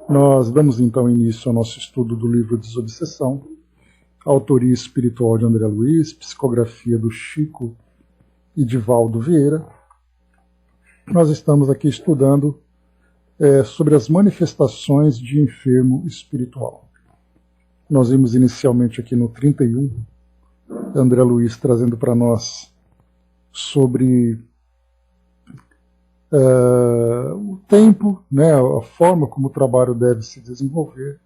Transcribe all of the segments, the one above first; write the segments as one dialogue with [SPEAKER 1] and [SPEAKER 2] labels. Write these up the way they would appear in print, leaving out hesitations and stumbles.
[SPEAKER 1] Nós damos então início ao nosso estudo do livro Desobsessão, autoria espiritual de André Luiz, psicografia do Chico e de Valdo Vieira. Nós estamos aqui estudando sobre as manifestações de enfermo espiritual. Nós vimos inicialmente aqui no 31, André Luiz trazendo para nós sobre o tempo, né, a forma como o trabalho deve se desenvolver,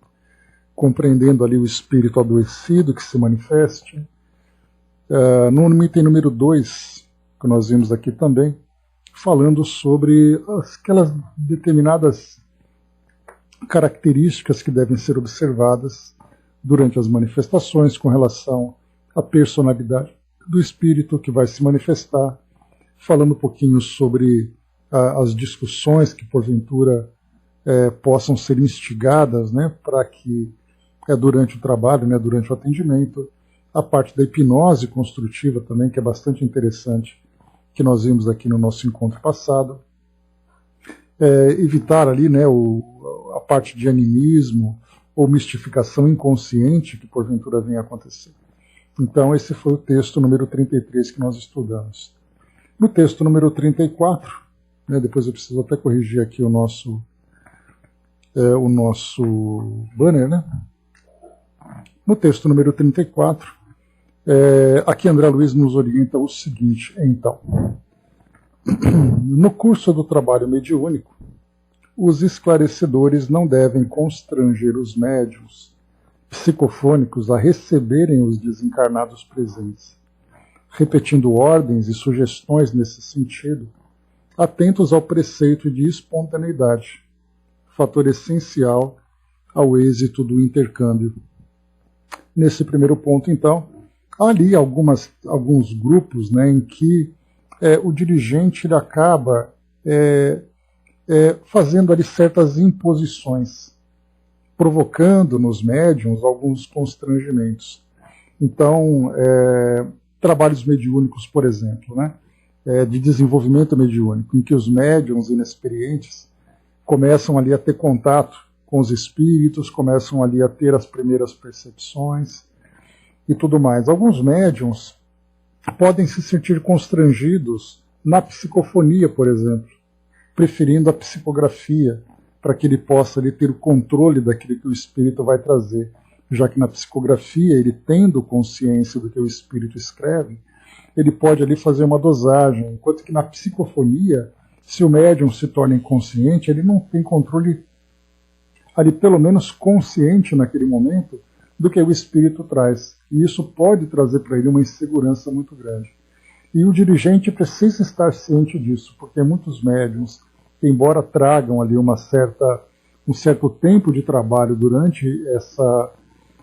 [SPEAKER 1] compreendendo ali o espírito adoecido que se manifeste. No item número 2, que nós vimos aqui também, falando sobre aquelas determinadas características que devem ser observadas durante as manifestações com relação à personalidade do espírito que vai se manifestar, falando um pouquinho sobre as discussões que porventura possam ser instigadas, né, para que durante o trabalho, né, durante o atendimento, a parte da hipnose construtiva também, que é bastante interessante, que nós vimos aqui no nosso encontro passado, evitar ali, né, a parte de animismo ou mistificação inconsciente que porventura venha a acontecer. Então esse foi o texto número 33 que nós estudamos. No texto número 34, depois eu preciso até corrigir aqui o nosso banner, né? No texto número 34, aqui André Luiz nos orienta o seguinte, então. No curso do trabalho mediúnico, os esclarecedores não devem constranger os médiuns psicofônicos a receberem os desencarnados presentes, repetindo ordens e sugestões nesse sentido, atentos ao preceito de espontaneidade, fator essencial ao êxito do intercâmbio. Nesse primeiro ponto, então, há ali alguns grupos, né, em que o dirigente ele acaba fazendo ali certas imposições, provocando nos médiuns alguns constrangimentos. Então, trabalhos mediúnicos, por exemplo, né, de desenvolvimento mediúnico, em que os médiuns inexperientes começam ali a ter contato com os espíritos, começam ali a ter as primeiras percepções e tudo mais. Alguns médiuns podem se sentir constrangidos na psicofonia, por exemplo, preferindo a psicografia, para que ele possa ali ter o controle daquilo que o espírito vai trazer, já que na psicografia, ele tendo consciência do que o espírito escreve, ele pode ali fazer uma dosagem, enquanto que na psicofonia, se o médium se torna inconsciente, ele não tem controle ali pelo menos consciente naquele momento do que o espírito traz. E isso pode trazer para ele uma insegurança muito grande. E o dirigente precisa estar ciente disso, porque muitos médiums, embora tragam ali um certo tempo de trabalho durante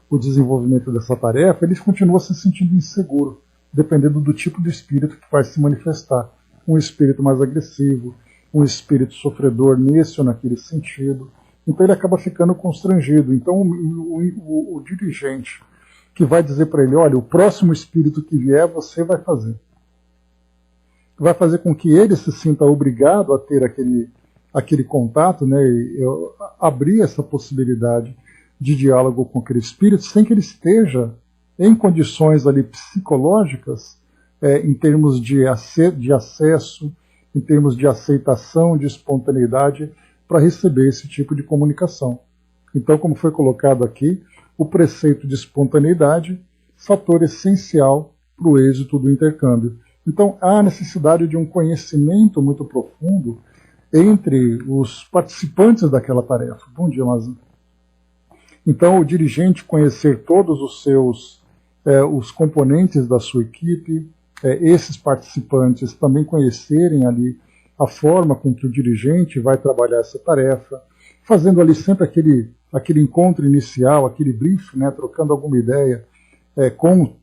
[SPEAKER 1] o desenvolvimento dessa tarefa, eles continuam se sentindo inseguros, dependendo do tipo de espírito que vai se manifestar. Um espírito mais agressivo, um espírito sofredor nesse ou naquele sentido. Então ele acaba ficando constrangido. Então o dirigente que vai dizer para ele, olha, o próximo espírito que vier, você vai fazer. Vai fazer com que ele se sinta obrigado a ter aquele contato, né, e abrir essa possibilidade de diálogo com aquele espírito, sem que ele esteja em condições ali psicológicas, em termos de acesso, em termos de aceitação, de espontaneidade, para receber esse tipo de comunicação. Então, como foi colocado aqui, o preceito de espontaneidade, fator essencial para o êxito do intercâmbio. Então, há necessidade de um conhecimento muito profundo entre os participantes daquela tarefa. Bom dia, Mazan. Então, o dirigente conhecer todos os componentes da sua equipe, esses participantes também conhecerem ali a forma com que o dirigente vai trabalhar essa tarefa, fazendo ali sempre aquele encontro inicial, aquele briefing, né, trocando alguma ideia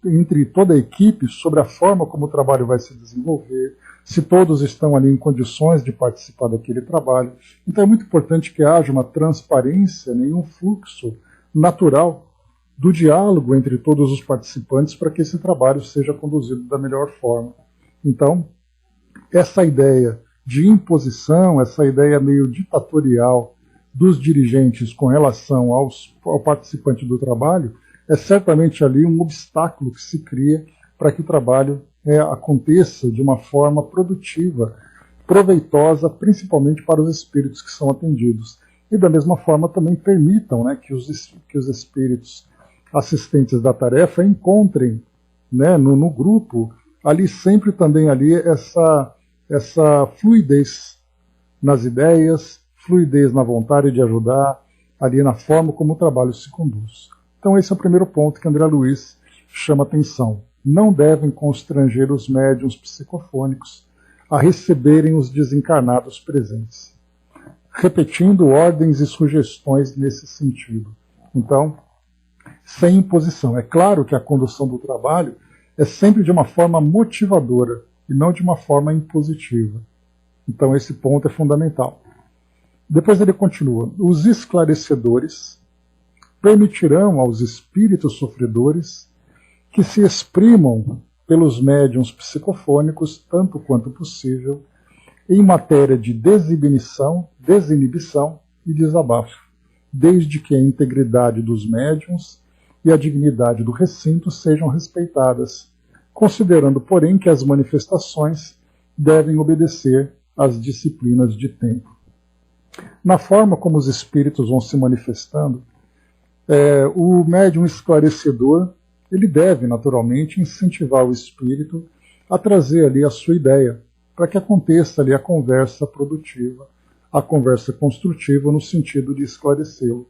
[SPEAKER 1] entre toda a equipe sobre a forma como o trabalho vai se desenvolver, se todos estão ali em condições de participar daquele trabalho. Então é muito importante que haja uma transparência, um fluxo natural do diálogo entre todos os participantes para que esse trabalho seja conduzido da melhor forma. Então, essa ideia de imposição, essa ideia meio ditatorial dos dirigentes com relação ao participante do trabalho, é certamente ali um obstáculo que se cria para que o trabalho aconteça de uma forma produtiva, proveitosa, principalmente para os espíritos que são atendidos. E da mesma forma também permitam, né, que os espíritos assistentes da tarefa encontrem, né, no grupo ali sempre também ali essa fluidez nas ideias, fluidez na vontade de ajudar, ali na forma como o trabalho se conduz. Então esse é o primeiro ponto que André Luiz chama atenção. Não devem constranger os médiuns psicofônicos a receberem os desencarnados presentes, repetindo ordens e sugestões nesse sentido. Então, sem imposição. É claro que a condução do trabalho é sempre de uma forma motivadora e não de uma forma impositiva. Então esse ponto é fundamental. Depois ele continua. Os esclarecedores permitirão aos espíritos sofredores que se exprimam pelos médiuns psicofônicos, tanto quanto possível, em matéria de desinibição e desabafo, desde que a integridade dos médiuns e a dignidade do recinto sejam respeitadas, considerando, porém, que as manifestações devem obedecer às disciplinas de tempo. Na forma como os espíritos vão se manifestando, o médium esclarecedor ele deve, naturalmente, incentivar o espírito a trazer ali a sua ideia, para que aconteça ali a conversa produtiva, a conversa construtiva no sentido de esclarecê-lo.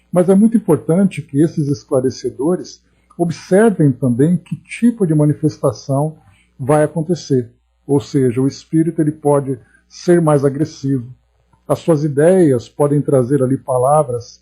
[SPEAKER 1] Mas é muito importante que esses esclarecedores observem também que tipo de manifestação vai acontecer. Ou seja, o espírito ele pode ser mais agressivo. As suas ideias podem trazer ali palavras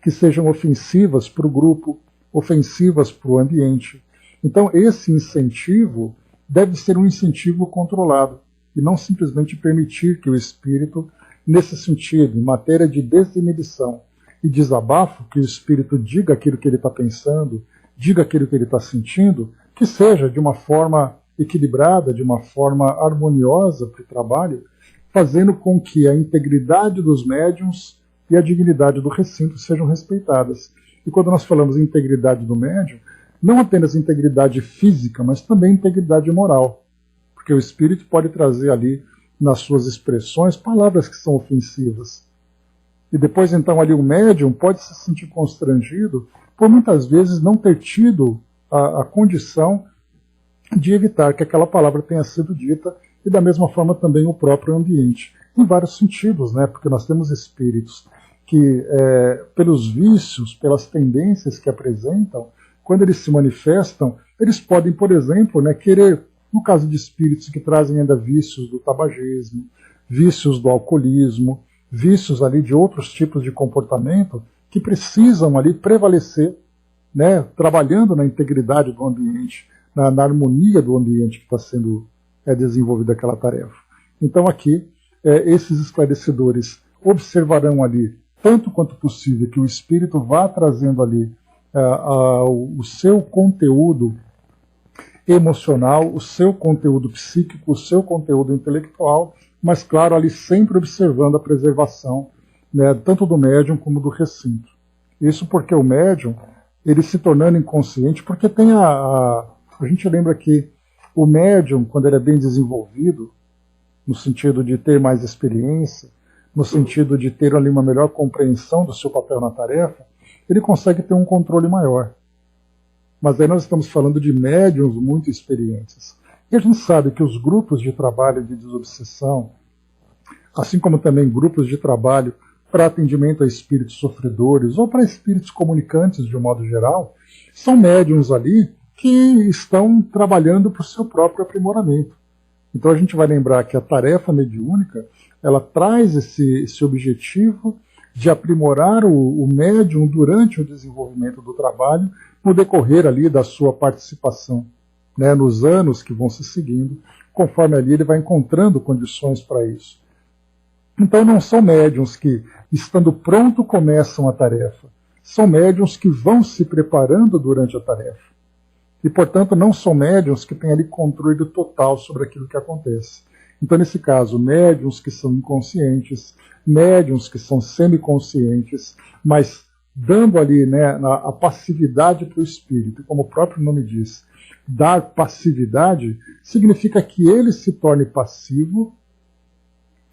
[SPEAKER 1] que sejam ofensivas para o grupo, ofensivas para o ambiente. Então, esse incentivo deve ser um incentivo controlado e não simplesmente permitir que o espírito, nesse sentido, em matéria de desinibição e desabafo, que o espírito diga aquilo que ele está pensando, diga aquilo que ele está sentindo, que seja de uma forma equilibrada, de uma forma harmoniosa para o trabalho, fazendo com que a integridade dos médiuns e a dignidade do recinto sejam respeitadas. E quando nós falamos em integridade do médium, não apenas integridade física, mas também integridade moral. Porque o espírito pode trazer ali, nas suas expressões, palavras que são ofensivas. E depois, então, ali o médium pode se sentir constrangido por muitas vezes não ter tido a condição de evitar que aquela palavra tenha sido dita, e da mesma forma também o próprio ambiente. Em vários sentidos, né? Porque nós temos espíritos que, pelos vícios, pelas tendências que apresentam, quando eles se manifestam, eles podem, por exemplo, né, querer, no caso de espíritos que trazem ainda vícios do tabagismo, vícios do alcoolismo, vícios ali de outros tipos de comportamento que precisam ali prevalecer, né, trabalhando na integridade do ambiente, na harmonia do ambiente que está sendo desenvolvida aquela tarefa. Então aqui, esses esclarecedores observarão ali, tanto quanto possível, que o espírito vá trazendo ali o seu conteúdo emocional, o seu conteúdo psíquico, o seu conteúdo intelectual, mas, claro, ali sempre observando a preservação, né, tanto do médium como do recinto. Isso porque o médium, ele se tornando inconsciente, porque tem a gente lembra que o médium, quando ele é bem desenvolvido, no sentido de ter mais experiência, no sentido de ter ali uma melhor compreensão do seu papel na tarefa, ele consegue ter um controle maior. Mas aí nós estamos falando de médiums muito experientes. E a gente sabe que os grupos de trabalho de desobsessão, assim como também grupos de trabalho para atendimento a espíritos sofredores ou para espíritos comunicantes de um modo geral, são médiums ali que estão trabalhando para o seu próprio aprimoramento. Então a gente vai lembrar que a tarefa mediúnica, ela traz esse objetivo de aprimorar o médium durante o desenvolvimento do trabalho, no decorrer ali da sua participação, né, nos anos que vão se seguindo, conforme ali ele vai encontrando condições para isso. Então não são médiuns que, estando pronto, começam a tarefa. São médiuns que vão se preparando durante a tarefa. E, portanto, não são médiuns que têm ali controle total sobre aquilo que acontece. Então, nesse caso, médiuns que são inconscientes, médiuns que são semiconscientes, mas dando ali, né, a passividade para o espírito, como o próprio nome diz, dar passividade significa que ele se torne passivo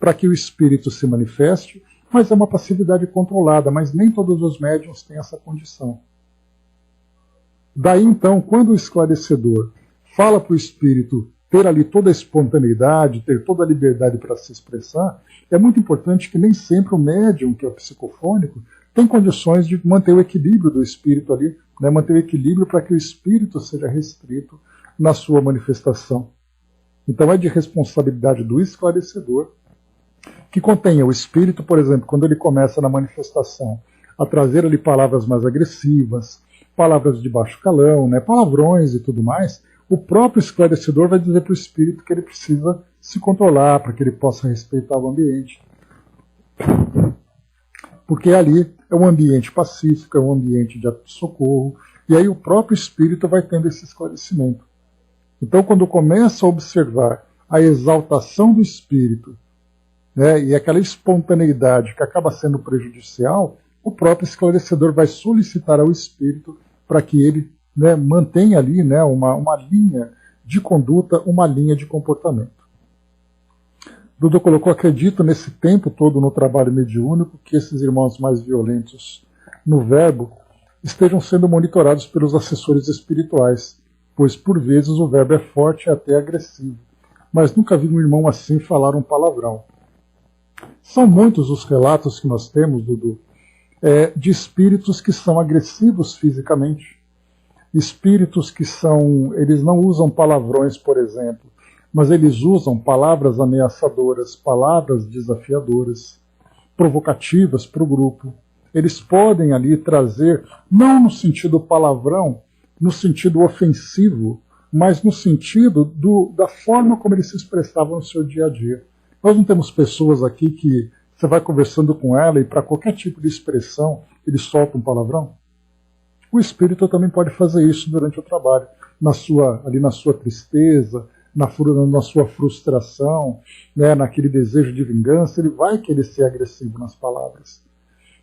[SPEAKER 1] para que o espírito se manifeste, mas é uma passividade controlada, mas nem todos os médiuns têm essa condição. Daí então, quando o esclarecedor fala para o espírito ter ali toda a espontaneidade, ter toda a liberdade para se expressar, é muito importante que nem sempre o médium, que é o psicofônico, tem condições de manter o equilíbrio do espírito ali, né, manter o equilíbrio para que o espírito seja restrito na sua manifestação. Então é de responsabilidade do esclarecedor que contenha o espírito, por exemplo, quando ele começa na manifestação a trazer ali palavras mais agressivas, palavras de baixo calão, né, palavrões e tudo mais, o próprio esclarecedor vai dizer para o espírito que ele precisa se controlar para que ele possa respeitar o ambiente. Porque ali é um ambiente pacífico, é um ambiente de socorro, e aí o próprio espírito vai tendo esse esclarecimento. Então, quando começa a observar a exaltação do espírito, né, e aquela espontaneidade que acaba sendo prejudicial, o próprio esclarecedor vai solicitar ao espírito para que ele, né, mantenha ali, né, uma linha de conduta, uma linha de comportamento. Dudu colocou: acredito nesse tempo todo no trabalho mediúnico que esses irmãos mais violentos no verbo estejam sendo monitorados pelos assessores espirituais, pois por vezes o verbo é forte e até agressivo, mas nunca vi um irmão assim falar um palavrão. São muitos os relatos que nós temos, Dudu, de espíritos que são agressivos fisicamente, espíritos que eles não usam palavrões, por exemplo, mas eles usam palavras ameaçadoras, palavras desafiadoras, provocativas para o grupo. Eles podem ali trazer, não no sentido palavrão, no sentido ofensivo, mas no sentido da forma como eles se expressavam no seu dia a dia. Nós não temos pessoas aqui que você vai conversando com ela e para qualquer tipo de expressão ele solta um palavrão? O espírito também pode fazer isso durante o trabalho, ali na sua tristeza, na sua frustração, né, naquele desejo de vingança, ele vai querer ser agressivo nas palavras.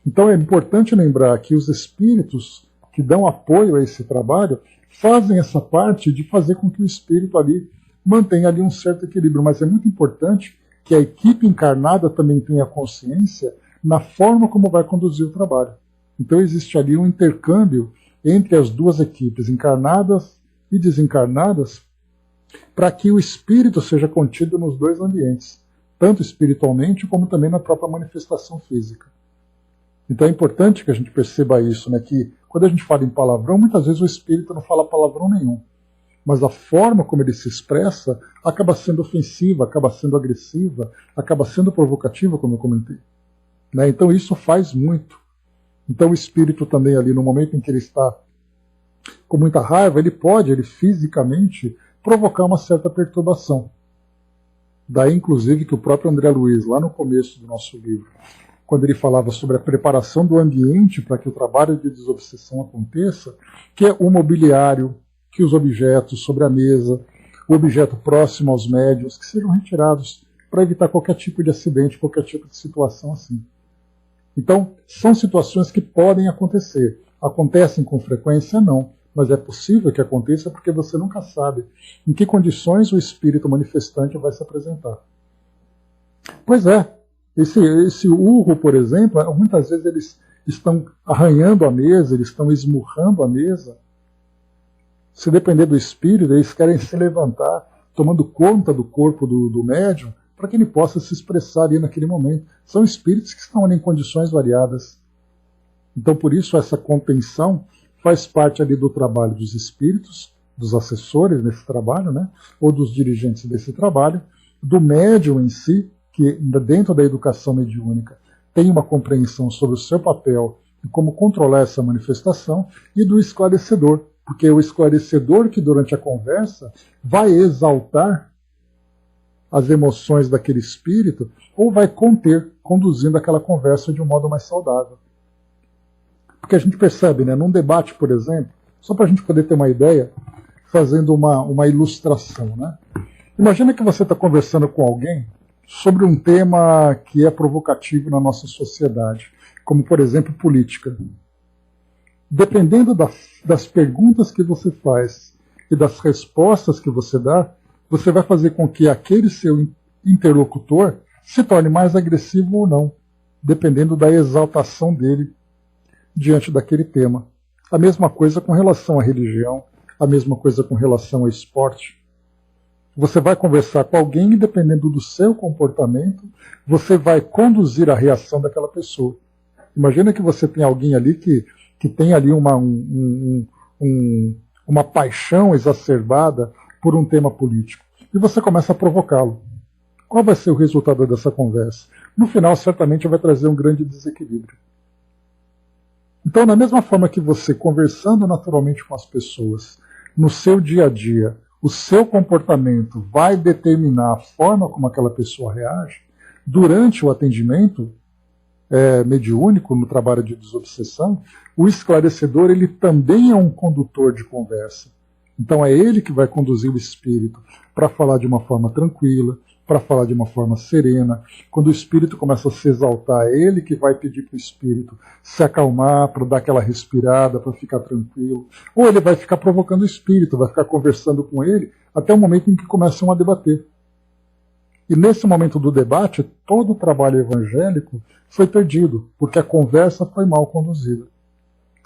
[SPEAKER 1] Então é importante lembrar que os espíritos que dão apoio a esse trabalho fazem essa parte de fazer com que o espírito ali mantenha ali um certo equilíbrio, mas é muito importante que a equipe encarnada também tenha consciência na forma como vai conduzir o trabalho. Então existe ali um intercâmbio entre as duas equipes, encarnadas e desencarnadas, para que o espírito seja contido nos dois ambientes, tanto espiritualmente como também na própria manifestação física. Então é importante que a gente perceba isso, né, que quando a gente fala em palavrão, muitas vezes o espírito não fala palavrão nenhum, mas a forma como ele se expressa acaba sendo ofensiva, acaba sendo agressiva, acaba sendo provocativa, como eu comentei. Né? Então isso faz muito. Então o espírito também ali, no momento em que ele está com muita raiva, ele fisicamente provocar uma certa perturbação. Daí, inclusive, que o próprio André Luiz, lá no começo do nosso livro, quando ele falava sobre a preparação do ambiente para que o trabalho de desobsessão aconteça, que é o mobiliário, que os objetos sobre a mesa, o objeto próximo aos médiuns, que sejam retirados para evitar qualquer tipo de acidente, qualquer tipo de situação assim. Então, são situações que podem acontecer. Acontecem com frequência? Não. Mas é possível que aconteça porque você nunca sabe em que condições o espírito manifestante vai se apresentar. Pois é, esse urro, por exemplo, muitas vezes eles estão arranhando a mesa, eles estão esmurrando a mesa. Se depender do espírito, eles querem se levantar, tomando conta do corpo do médium, para que ele possa se expressar ali naquele momento. São espíritos que estão ali em condições variadas. Então, por isso, essa contenção faz parte ali do trabalho dos espíritos, dos assessores nesse trabalho, né, ou dos dirigentes desse trabalho, do médium em si, que dentro da educação mediúnica tem uma compreensão sobre o seu papel e como controlar essa manifestação, e do esclarecedor, porque é o esclarecedor que durante a conversa vai exaltar as emoções daquele espírito ou vai conter, conduzindo aquela conversa de um modo mais saudável. Porque a gente percebe, né, num debate, por exemplo, só para a gente poder ter uma ideia, fazendo uma ilustração, né? Imagina que você está conversando com alguém sobre um tema que é provocativo na nossa sociedade, como, por exemplo, política. Dependendo das perguntas que você faz e das respostas que você dá, você vai fazer com que aquele seu interlocutor se torne mais agressivo ou não, dependendo da exaltação dele diante daquele tema. A mesma coisa com relação à religião, a mesma coisa com relação ao esporte. Você vai conversar com alguém e, dependendo do seu comportamento, você vai conduzir a reação daquela pessoa. Imagina que você tem alguém ali que tem ali uma paixão exacerbada por um tema político. E você começa a provocá-lo. Qual vai ser o resultado dessa conversa? No final, certamente vai trazer um grande desequilíbrio. Então, da mesma forma que você, conversando naturalmente com as pessoas, no seu dia a dia, o seu comportamento vai determinar a forma como aquela pessoa reage, durante o atendimento mediúnico, no trabalho de desobsessão, o esclarecedor ele também é um condutor de conversa. Então é ele que vai conduzir o espírito para falar de uma forma tranquila, para falar de uma forma serena. Quando o espírito começa a se exaltar, é ele que vai pedir para o espírito se acalmar, para dar aquela respirada, para ficar tranquilo. Ou ele vai ficar provocando o espírito, vai ficar conversando com ele, até o momento em que começam a debater. E nesse momento do debate, todo o trabalho evangélico foi perdido, porque a conversa foi mal conduzida.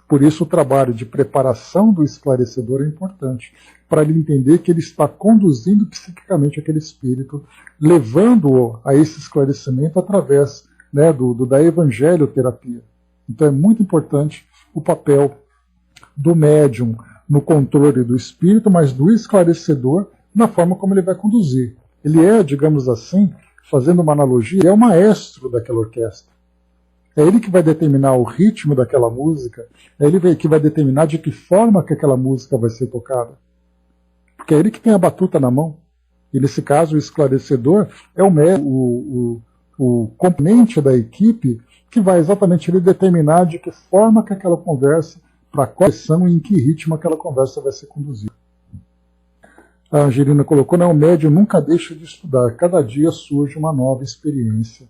[SPEAKER 1] Por isso o trabalho de preparação do esclarecedor é importante, para ele entender que ele está conduzindo psiquicamente aquele espírito, levando-o a esse esclarecimento através da evangelioterapia. Então é muito importante o papel do médium no controle do espírito, mas do esclarecedor na forma como ele vai conduzir. Ele é, digamos assim, fazendo uma analogia, ele é o maestro daquela orquestra. É ele que vai determinar o ritmo daquela música, é ele que vai determinar de que forma que aquela música vai ser tocada. Porque é ele que tem a batuta na mão. E nesse caso o esclarecedor é o componente da equipe que vai exatamente ele determinar de que forma que aquela conversa, para qual direção e em que ritmo aquela conversa vai ser conduzida. A Angelina colocou, o médium nunca deixa de estudar, cada dia surge uma nova experiência.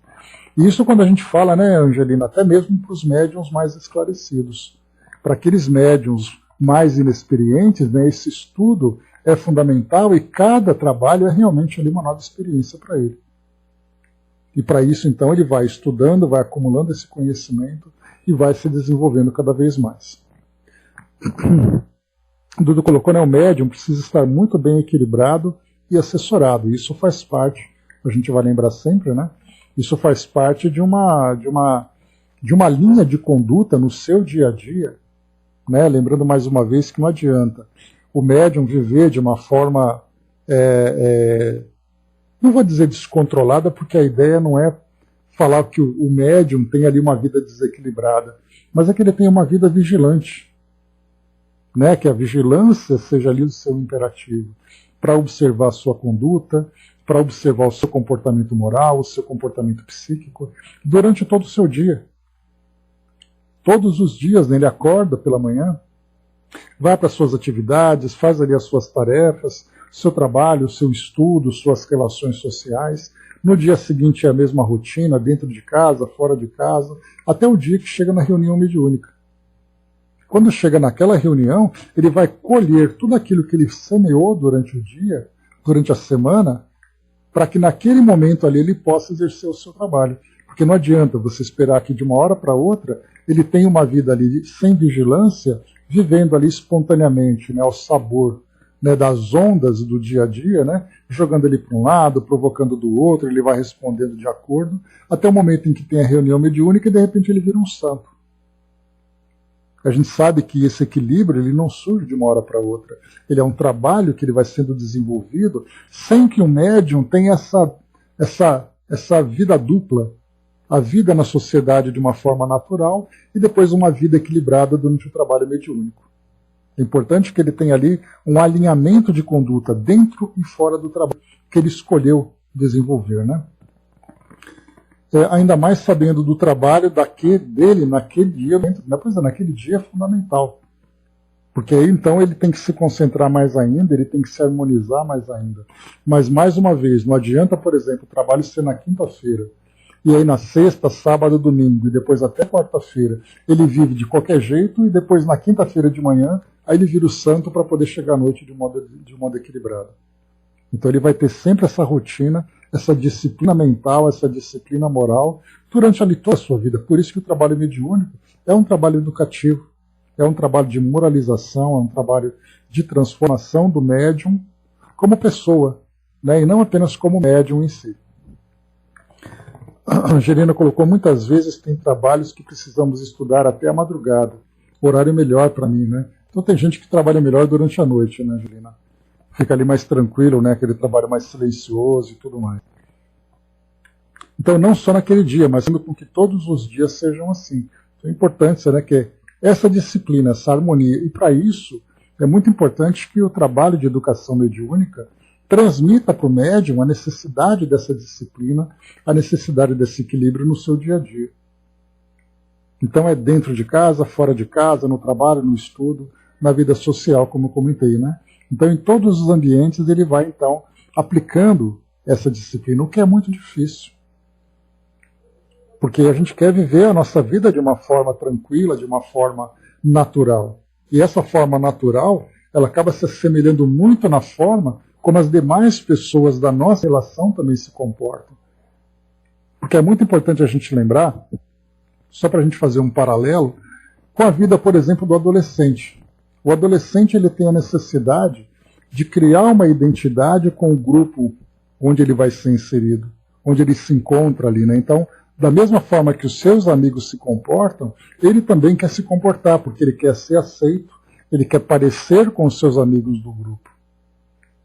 [SPEAKER 1] E isso quando a gente fala, Angelina, até mesmo para os médiuns mais esclarecidos. Para aqueles médiuns mais inexperientes, esse estudo é fundamental e cada trabalho é realmente ali uma nova experiência para ele. E para isso, então, ele vai estudando, vai acumulando esse conhecimento e vai se desenvolvendo cada vez mais. Dudu colocou, o médium precisa estar muito bem equilibrado e assessorado. Isso faz parte, a gente vai lembrar sempre, isso faz parte de uma linha de conduta no seu dia a dia, lembrando mais uma vez que não adianta o médium viver de uma forma, não vou dizer descontrolada, porque a ideia não é falar que o médium tem ali uma vida desequilibrada, mas é que ele tem uma vida vigilante, que a vigilância seja ali o seu imperativo, para observar a sua conduta, para observar o seu comportamento moral, o seu comportamento psíquico, durante todo o seu dia. Todos os dias, ele acorda pela manhã, vai para as suas atividades, faz ali as suas tarefas, seu trabalho, seu estudo, suas relações sociais. No dia seguinte é a mesma rotina, dentro de casa, fora de casa, até o dia que chega na reunião mediúnica. Quando chega naquela reunião, ele vai colher tudo aquilo que ele semeou durante o dia, durante a semana, para que naquele momento ali ele possa exercer o seu trabalho. Porque não adianta você esperar que de uma hora para outra ele tenha uma vida ali sem vigilância, vivendo ali espontaneamente, ao sabor das ondas do dia a dia, jogando ele para um lado, provocando do outro, ele vai respondendo de acordo, até o momento em que tem a reunião mediúnica e de repente ele vira um santo. A gente sabe que esse equilíbrio ele não surge de uma hora para outra. Ele é um trabalho que ele vai sendo desenvolvido sem que o médium tenha essa vida dupla. A vida na sociedade de uma forma natural e depois uma vida equilibrada durante o trabalho mediúnico. É importante que ele tenha ali um alinhamento de conduta dentro e fora do trabalho que ele escolheu desenvolver, ainda mais sabendo do trabalho dele naquele dia, pois naquele dia é fundamental. Porque aí então ele tem que se concentrar mais ainda, ele tem que se harmonizar mais ainda. Mas mais uma vez, não adianta, por exemplo, o trabalho ser na quinta-feira, e aí na sexta, sábado, domingo, e depois até quarta-feira, ele vive de qualquer jeito, e depois na quinta-feira de manhã, aí ele vira o santo para poder chegar à noite de modo equilibrado. Então ele vai ter sempre essa rotina, essa disciplina mental, essa disciplina moral, durante ali toda a sua vida. Por isso que o trabalho mediúnico é um trabalho educativo, é um trabalho de moralização, é um trabalho de transformação do médium como pessoa, né, e não apenas como médium em si. A Angelina colocou, muitas vezes tem trabalhos que precisamos estudar até a madrugada. Horário melhor para mim, né? Então tem gente que trabalha melhor durante a noite, né, Angelina? Fica ali mais tranquilo, né? Aquele trabalho mais silencioso e tudo mais. Então não só naquele dia, mas com que todos os dias sejam assim. Então é importante, né, que essa disciplina, essa harmonia, e para isso é muito importante que o trabalho de educação mediúnica transmita para o médium a necessidade dessa disciplina, a necessidade desse equilíbrio no seu dia a dia. Então é dentro de casa, fora de casa, no trabalho, no estudo, na vida social, como eu comentei, né? Então em todos os ambientes ele vai então aplicando essa disciplina, o que é muito difícil. Porque a gente quer viver a nossa vida de uma forma tranquila, de uma forma natural. E essa forma natural, ela acaba se assemelhando muito na forma como as demais pessoas da nossa relação também se comportam. Porque é muito importante a gente lembrar, só para a gente fazer um paralelo, com a vida, por exemplo, do adolescente. O adolescente ele tem a necessidade de criar uma identidade com o grupo onde ele vai ser inserido, onde ele se encontra ali, né? Então, da mesma forma que os seus amigos se comportam, ele também quer se comportar, porque ele quer ser aceito, ele quer parecer com os seus amigos do grupo.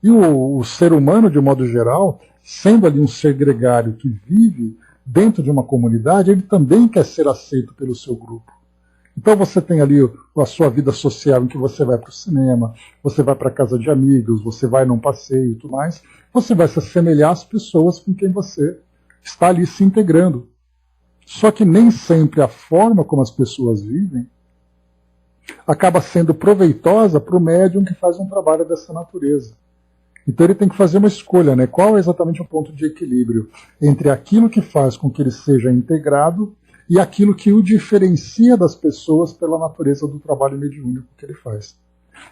[SPEAKER 1] E o ser humano, de modo geral, sendo ali um ser gregário que vive dentro de uma comunidade, ele também quer ser aceito pelo seu grupo. Então você tem ali a sua vida social, em que você vai para o cinema, você vai para a casa de amigos, você vai num passeio e tudo mais, você vai se assemelhar às pessoas com quem você está ali se integrando. Só que nem sempre a forma como as pessoas vivem acaba sendo proveitosa para o médium que faz um trabalho dessa natureza. Então ele tem que fazer uma escolha, né? Qual é exatamente o ponto de equilíbrio entre aquilo que faz com que ele seja integrado e aquilo que o diferencia das pessoas pela natureza do trabalho mediúnico que ele faz.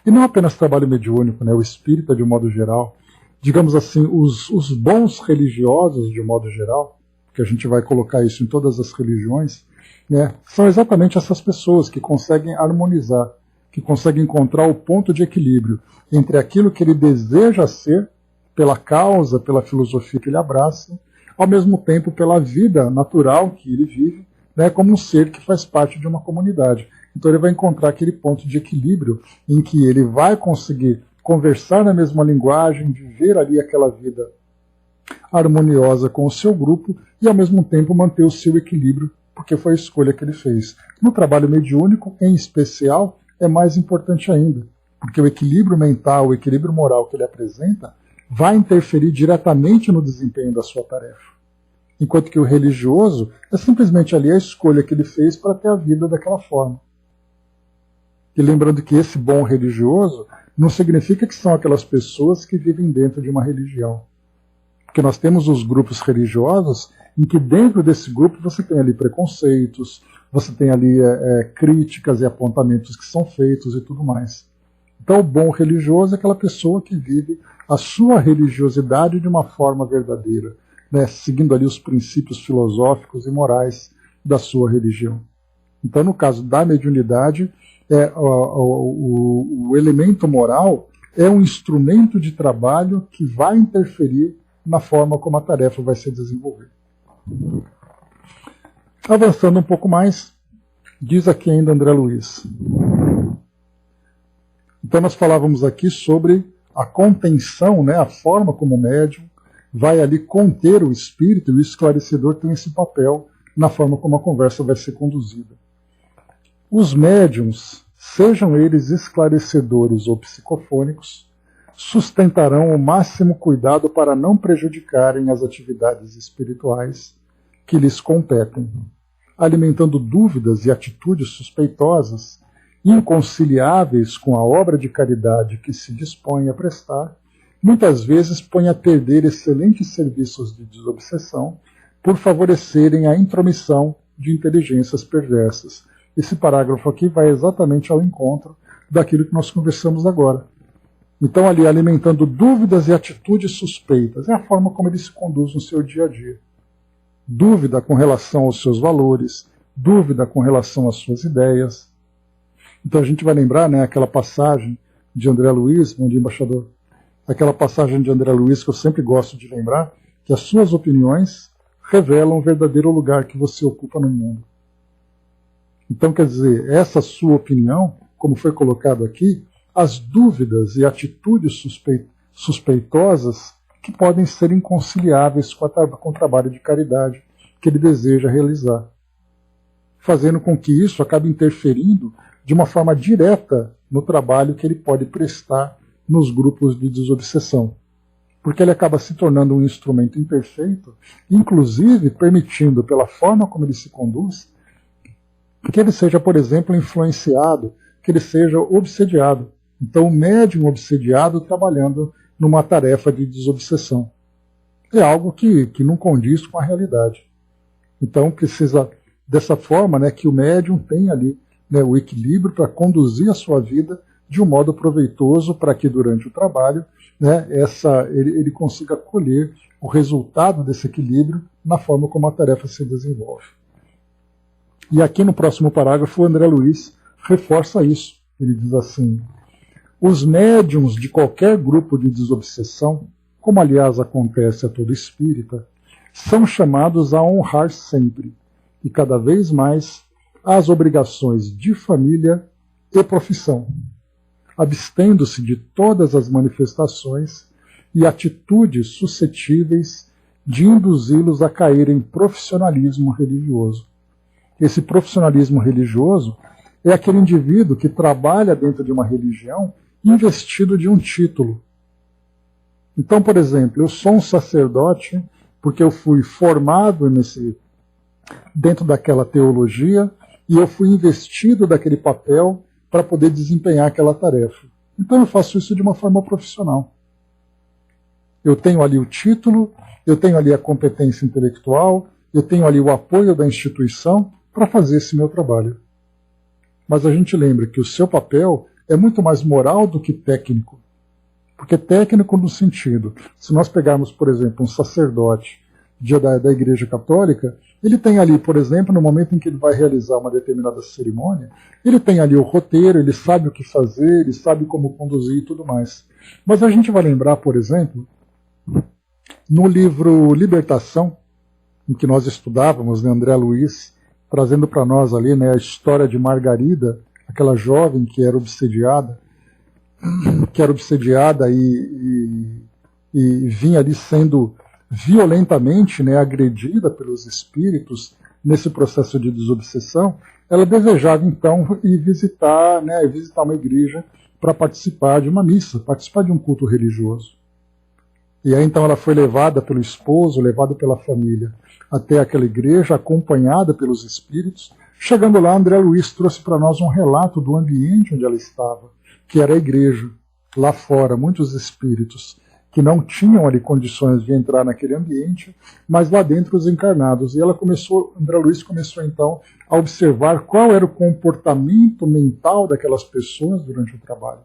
[SPEAKER 1] E não apenas trabalho mediúnico, né? O espírita de um modo geral, digamos assim, os bons religiosos de um modo geral, que a gente vai colocar isso em todas as religiões, né, são exatamente essas pessoas que conseguem harmonizar, que conseguem encontrar o ponto de equilíbrio entre aquilo que ele deseja ser, pela causa, pela filosofia que ele abraça, ao mesmo tempo pela vida natural que ele vive, né, como um ser que faz parte de uma comunidade. Então ele vai encontrar aquele ponto de equilíbrio em que ele vai conseguir conversar na mesma linguagem, viver ali aquela vida harmoniosa com o seu grupo e ao mesmo tempo manter o seu equilíbrio, porque foi a escolha que ele fez. No trabalho mediúnico, em especial, é mais importante ainda, porque o equilíbrio mental, o equilíbrio moral que ele apresenta vai interferir diretamente no desempenho da sua tarefa. Enquanto que o religioso é simplesmente ali a escolha que ele fez para ter a vida daquela forma. E lembrando que esse bom religioso não significa que são aquelas pessoas que vivem dentro de uma religião. Porque nós temos os grupos religiosos em que dentro desse grupo você tem ali preconceitos, você tem ali críticas e apontamentos que são feitos e tudo mais. Então o bom religioso é aquela pessoa que vive a sua religiosidade de uma forma verdadeira, né, seguindo ali os princípios filosóficos e morais da sua religião. Então no caso da mediunidade, o elemento moral é um instrumento de trabalho que vai interferir na forma como a tarefa vai ser desenvolvida. Avançando um pouco mais, diz aqui ainda André Luiz. Então nós falávamos aqui sobre a contenção, né, a forma como o médium vai ali conter o espírito, e o esclarecedor tem esse papel na forma como a conversa vai ser conduzida. Os médiums, sejam eles esclarecedores ou psicofônicos, sustentarão o máximo cuidado para não prejudicarem as atividades espirituais que lhes competem, alimentando dúvidas e atitudes suspeitosas inconciliáveis com a obra de caridade que se dispõe a prestar, muitas vezes põe a perder excelentes serviços de desobsessão por favorecerem a intromissão de inteligências perversas. Esse parágrafo aqui vai exatamente ao encontro daquilo que nós conversamos agora. Então, ali, alimentando dúvidas e atitudes suspeitas, é a forma como ele se conduz no seu dia a dia. Dúvida com relação aos seus valores, dúvida com relação às suas ideias. Então, a gente vai lembrar, né, aquela passagem de André Luiz, bom dia, embaixador, aquela passagem de André Luiz que eu sempre gosto de lembrar, que as suas opiniões revelam o verdadeiro lugar que você ocupa no mundo. Então, quer dizer, essa sua opinião, como foi colocado aqui, as dúvidas e atitudes suspeitosas que podem ser inconciliáveis com o trabalho de caridade que ele deseja realizar, fazendo com que isso acabe interferindo de uma forma direta no trabalho que ele pode prestar nos grupos de desobsessão, porque ele acaba se tornando um instrumento imperfeito, inclusive permitindo, pela forma como ele se conduz, que ele seja, por exemplo, influenciado, que ele seja obsediado. Então, o médium obsediado trabalhando numa tarefa de desobsessão. É algo que não condiz com a realidade. Então, precisa, dessa forma, né, que o médium tenha ali, né, o equilíbrio para conduzir a sua vida de um modo proveitoso para que, durante o trabalho, né, ele consiga colher o resultado desse equilíbrio na forma como a tarefa se desenvolve. E aqui no próximo parágrafo, o André Luiz reforça isso. Ele diz assim: os médiuns de qualquer grupo de desobsessão, como aliás acontece a todo espírita, são chamados a honrar sempre, e cada vez mais, as obrigações de família e profissão, abstendo-se de todas as manifestações e atitudes suscetíveis de induzi-los a cair em profissionalismo religioso. Esse profissionalismo religioso é aquele indivíduo que trabalha dentro de uma religião investido de um título. Então, por exemplo, eu sou um sacerdote porque eu fui formado dentro daquela teologia e eu fui investido daquele papel para poder desempenhar aquela tarefa. Então eu faço isso de uma forma profissional. Eu tenho ali o título, eu tenho ali a competência intelectual, eu tenho ali o apoio da instituição para fazer esse meu trabalho. Mas a gente lembra que o seu papel é muito mais moral do que técnico. Porque técnico no sentido, se nós pegarmos, por exemplo, um sacerdote da Igreja Católica, ele tem ali, por exemplo, no momento em que ele vai realizar uma determinada cerimônia, ele tem ali o roteiro, ele sabe o que fazer, ele sabe como conduzir e tudo mais. Mas a gente vai lembrar, por exemplo, no livro Libertação, em que nós estudávamos, né, André Luiz, trazendo para nós ali, né, a história de Margarida, aquela jovem que era obsediada e vinha ali sendo violentamente, né, agredida pelos espíritos nesse processo de desobsessão. Ela desejava então ir visitar uma igreja para participar de uma missa, participar de um culto religioso. E aí então ela foi levada pelo esposo, levada pela família até aquela igreja, acompanhada pelos espíritos. Chegando lá, André Luiz trouxe para nós um relato do ambiente onde ela estava, que era a igreja. Lá fora, muitos espíritos que não tinham ali condições de entrar naquele ambiente, mas lá dentro os encarnados. E André Luiz começou então a observar qual era o comportamento mental daquelas pessoas durante o trabalho.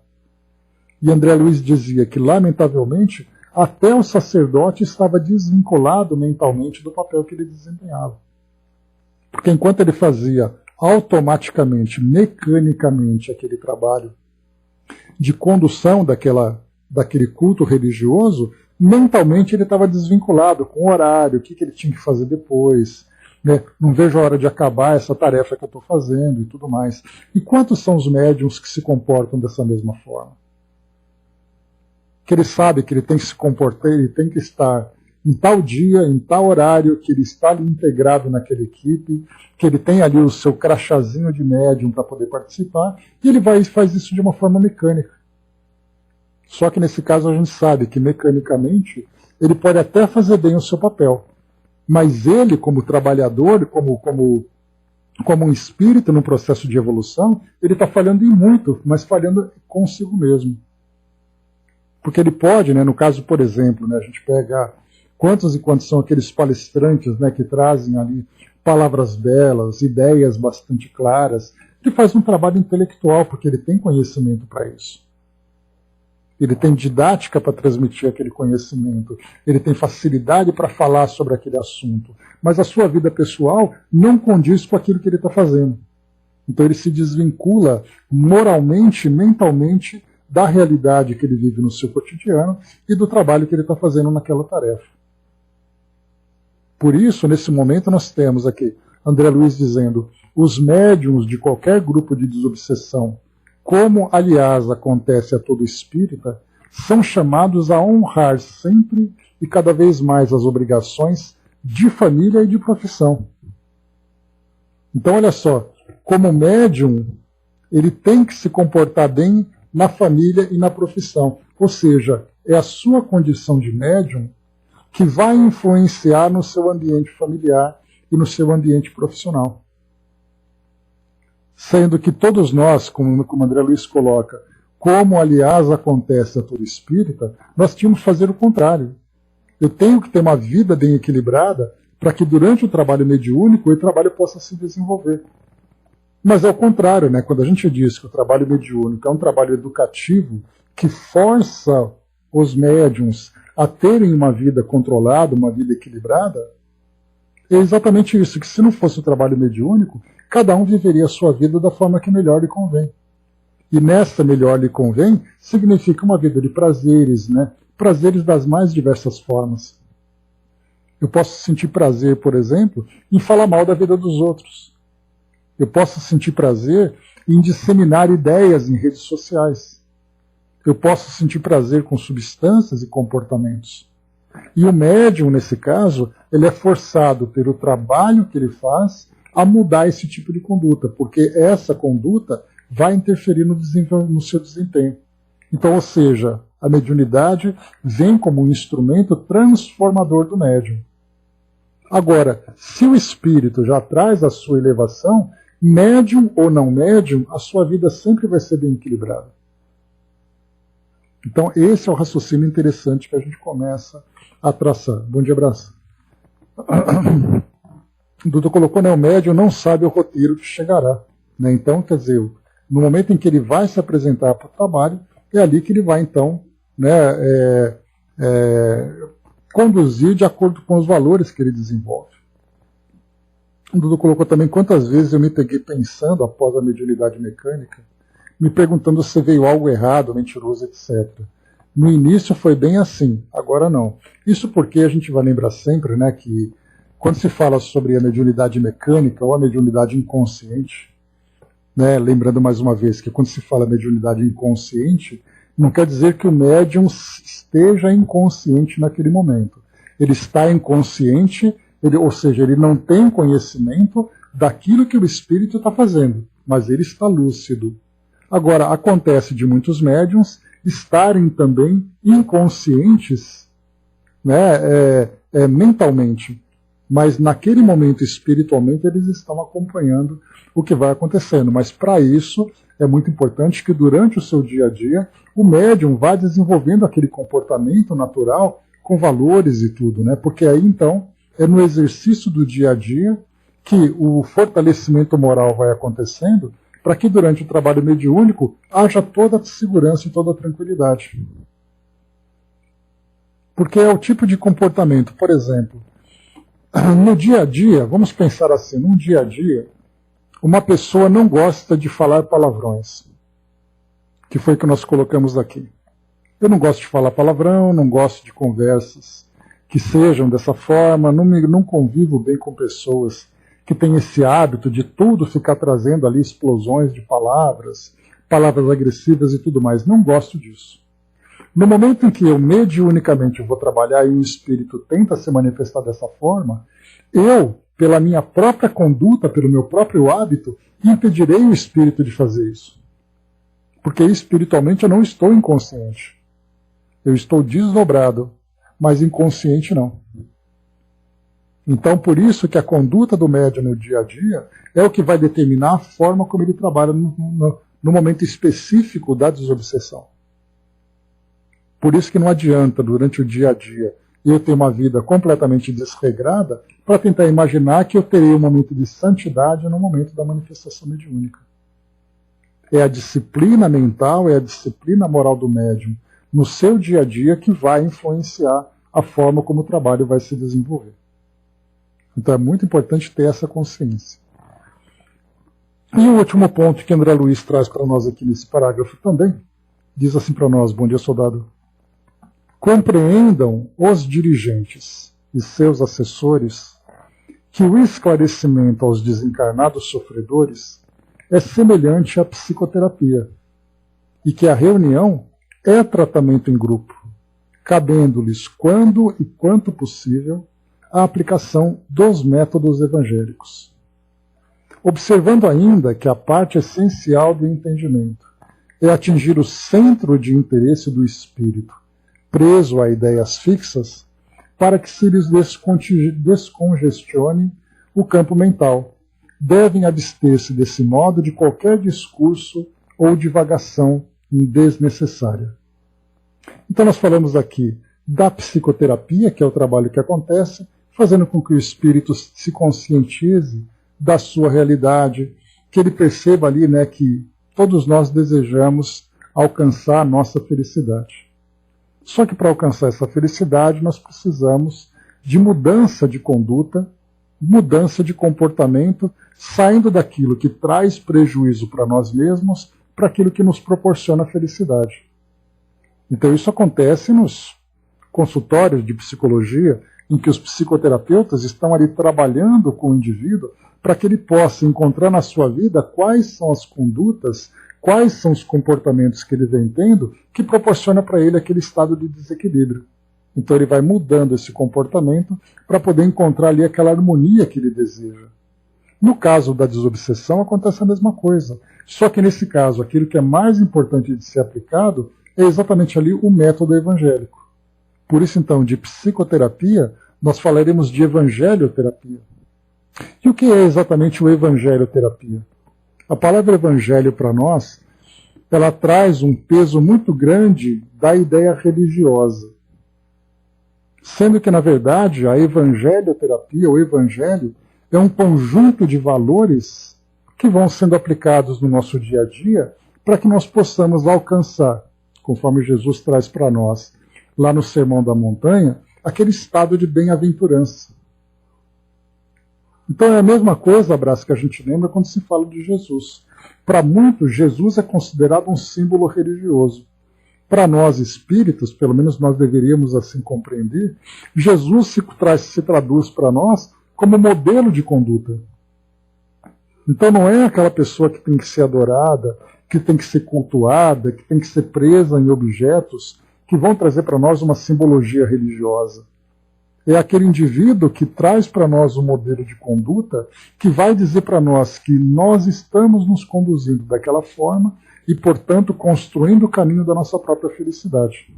[SPEAKER 1] E André Luiz dizia que, lamentavelmente, até o sacerdote estava desvinculado mentalmente do papel que ele desempenhava. Porque enquanto ele fazia automaticamente, mecanicamente, aquele trabalho de condução daquele culto religioso, mentalmente ele estava desvinculado com o horário, o que ele tinha que fazer depois, né? Não vejo a hora de acabar essa tarefa que eu estou fazendo e tudo mais. E quantos são os médiuns que se comportam dessa mesma forma? Que ele sabe que ele tem que se comportar, ele tem que estar em tal dia, em tal horário, que ele está ali integrado naquela equipe, que ele tem ali o seu crachazinho de médium para poder participar, e ele vai e faz isso de uma forma mecânica. Só que nesse caso a gente sabe que mecanicamente ele pode até fazer bem o seu papel, mas ele, como trabalhador, como como um espírito no processo de evolução, ele está falhando em muito, mas falhando consigo mesmo. Porque ele pode, né, no caso, por exemplo, né, a gente pega quantos e quantos são aqueles palestrantes, né, que trazem ali palavras belas, ideias bastante claras. Ele faz um trabalho intelectual, porque ele tem conhecimento para isso. Ele tem didática para transmitir aquele conhecimento. Ele tem facilidade para falar sobre aquele assunto. Mas a sua vida pessoal não condiz com aquilo que ele está fazendo. Então ele se desvincula moralmente, mentalmente, da realidade que ele vive no seu cotidiano e do trabalho que ele está fazendo naquela tarefa. Por isso, nesse momento, nós temos aqui André Luiz dizendo: os médiuns de qualquer grupo de desobsessão, como, aliás, acontece a todo espírita, são chamados a honrar sempre e cada vez mais as obrigações de família e de profissão. Então, olha só, como médium, ele tem que se comportar bem na família e na profissão. Ou seja, é a sua condição de médium que vai influenciar no seu ambiente familiar e no seu ambiente profissional. Sendo que todos nós, como André Luiz coloca, como aliás acontece a todo espírita, nós tínhamos que fazer o contrário. Eu tenho que ter uma vida bem equilibrada para que durante o trabalho mediúnico o trabalho possa se desenvolver. Mas é o contrário, né? Quando a gente diz que o trabalho mediúnico é um trabalho educativo que força os médiuns a terem uma vida controlada, uma vida equilibrada, é exatamente isso, que se não fosse o trabalho mediúnico, cada um viveria a sua vida da forma que melhor lhe convém. E nessa melhor lhe convém, significa uma vida de prazeres, né? Prazeres das mais diversas formas. Eu posso sentir prazer, por exemplo, em falar mal da vida dos outros. Eu posso sentir prazer em disseminar ideias em redes sociais. Eu posso sentir prazer com substâncias e comportamentos. E o médium, nesse caso, ele é forçado pelo trabalho que ele faz a mudar esse tipo de conduta, porque essa conduta vai interferir no seu desempenho. Então, ou seja, a mediunidade vem como um instrumento transformador do médium. Agora, se o espírito já traz a sua elevação, médium ou não médium, a sua vida sempre vai ser bem equilibrada. Então, esse é o raciocínio interessante que a gente começa a traçar. Bom dia, abraço. O Dudu colocou, né, o médium não sabe o roteiro que chegará. Né? Então, quer dizer, no momento em que ele vai se apresentar para o trabalho, é ali que ele vai, então, né, conduzir de acordo com os valores que ele desenvolve. O Dudu colocou também quantas vezes eu me peguei pensando, após a mediunidade mecânica, me perguntando se veio algo errado, mentiroso, etc. No início foi bem assim, agora não. Isso porque a gente vai lembrar sempre, né, que quando se fala sobre a mediunidade mecânica ou a mediunidade inconsciente, né, lembrando mais uma vez que quando se fala mediunidade inconsciente, não quer dizer que o médium esteja inconsciente naquele momento. Ele está inconsciente, ou seja, ele não tem conhecimento daquilo que o espírito está fazendo, mas ele está lúcido. Agora, acontece de muitos médiuns estarem também inconscientes, né, mentalmente, mas naquele momento espiritualmente eles estão acompanhando o que vai acontecendo. Mas para isso é muito importante que durante o seu dia a dia o médium vá desenvolvendo aquele comportamento natural com valores e tudo, né? Porque aí então é no exercício do dia a dia que o fortalecimento moral vai acontecendo para que durante o trabalho mediúnico haja toda a segurança e toda a tranquilidade. Porque é o tipo de comportamento, por exemplo, no dia a dia, vamos pensar assim, no dia a dia, uma pessoa não gosta de falar palavrões, que foi o que nós colocamos aqui. Eu não gosto de falar palavrão, não gosto de conversas que sejam dessa forma, não convivo bem com pessoas que têm esse hábito de tudo ficar trazendo ali explosões de palavras, palavras agressivas e tudo mais. Não gosto disso. No momento em que eu mediunicamente vou trabalhar e o espírito tenta se manifestar dessa forma, eu, pela minha própria conduta, pelo meu próprio hábito, impedirei o espírito de fazer isso. Porque espiritualmente eu não estou inconsciente. Eu estou desdobrado, mas inconsciente não. Então, por isso que a conduta do médium no dia a dia é o que vai determinar a forma como ele trabalha no momento específico da desobsessão. Por isso que não adianta, durante o dia a dia, eu ter uma vida completamente desregrada para tentar imaginar que eu terei um momento de santidade no momento da manifestação mediúnica. É a disciplina mental, é a disciplina moral do médium no seu dia a dia que vai influenciar a forma como o trabalho vai se desenvolver. Então é muito importante ter essa consciência. E o último ponto que André Luiz traz para nós aqui nesse parágrafo também, diz assim para nós: bom dia, soldado. Compreendam os dirigentes e seus assessores que o esclarecimento aos desencarnados sofredores é semelhante à psicoterapia e que a reunião é tratamento em grupo, cabendo-lhes, quando e quanto possível, a aplicação dos métodos evangélicos. Observando ainda que a parte essencial do entendimento é atingir o centro de interesse do espírito, preso a ideias fixas, para que se lhes descongestione o campo mental, devem abster-se desse modo de qualquer discurso ou divagação desnecessária. Então nós falamos aqui da psicoterapia, que é o trabalho que acontece, fazendo com que o espírito se conscientize da sua realidade, que ele perceba ali, né, que todos nós desejamos alcançar a nossa felicidade. Só que para alcançar essa felicidade nós precisamos de mudança de conduta, mudança de comportamento, saindo daquilo que traz prejuízo para nós mesmos para aquilo que nos proporciona felicidade. Então isso acontece nos consultórios de psicologia, em que os psicoterapeutas estão ali trabalhando com o indivíduo para que ele possa encontrar na sua vida quais são as condutas, quais são os comportamentos que ele vem tendo que proporciona para ele aquele estado de desequilíbrio. Então ele vai mudando esse comportamento para poder encontrar ali aquela harmonia que ele deseja. No caso da desobsessão acontece a mesma coisa, só que nesse caso aquilo que é mais importante de ser aplicado é exatamente ali o método evangélico. Por isso, então, de psicoterapia, nós falaremos de evangelioterapia. E o que é exatamente o evangelioterapia? A palavra evangelho para nós, ela traz um peso muito grande da ideia religiosa. Sendo que, na verdade, a evangelioterapia, o evangelho, é um conjunto de valores que vão sendo aplicados no nosso dia a dia para que nós possamos alcançar, conforme Jesus traz para nós, lá no Sermão da Montanha, aquele estado de bem-aventurança. Então é a mesma coisa, Abraço, que a gente lembra quando se fala de Jesus. Para muitos, Jesus é considerado um símbolo religioso. Para nós espíritas, pelo menos nós deveríamos assim compreender, Jesus se traduz para nós como modelo de conduta. Então não é aquela pessoa que tem que ser adorada, que tem que ser cultuada, que tem que ser presa em objetos que vão trazer para nós uma simbologia religiosa. É aquele indivíduo que traz para nós um modelo de conduta que vai dizer para nós que nós estamos nos conduzindo daquela forma e, portanto, construindo o caminho da nossa própria felicidade.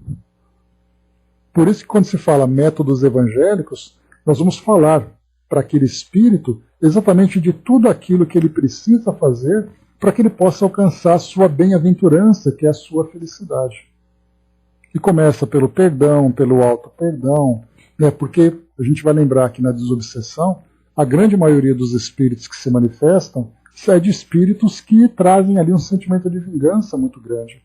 [SPEAKER 1] Por isso que quando se fala métodos evangélicos, nós vamos falar para aquele espírito exatamente de tudo aquilo que ele precisa fazer para que ele possa alcançar a sua bem-aventurança, que é a sua felicidade. E começa pelo perdão, pelo auto-perdão, né? Porque a gente vai lembrar que na desobsessão, a grande maioria dos espíritos que se manifestam é de espíritos que trazem ali um sentimento de vingança muito grande.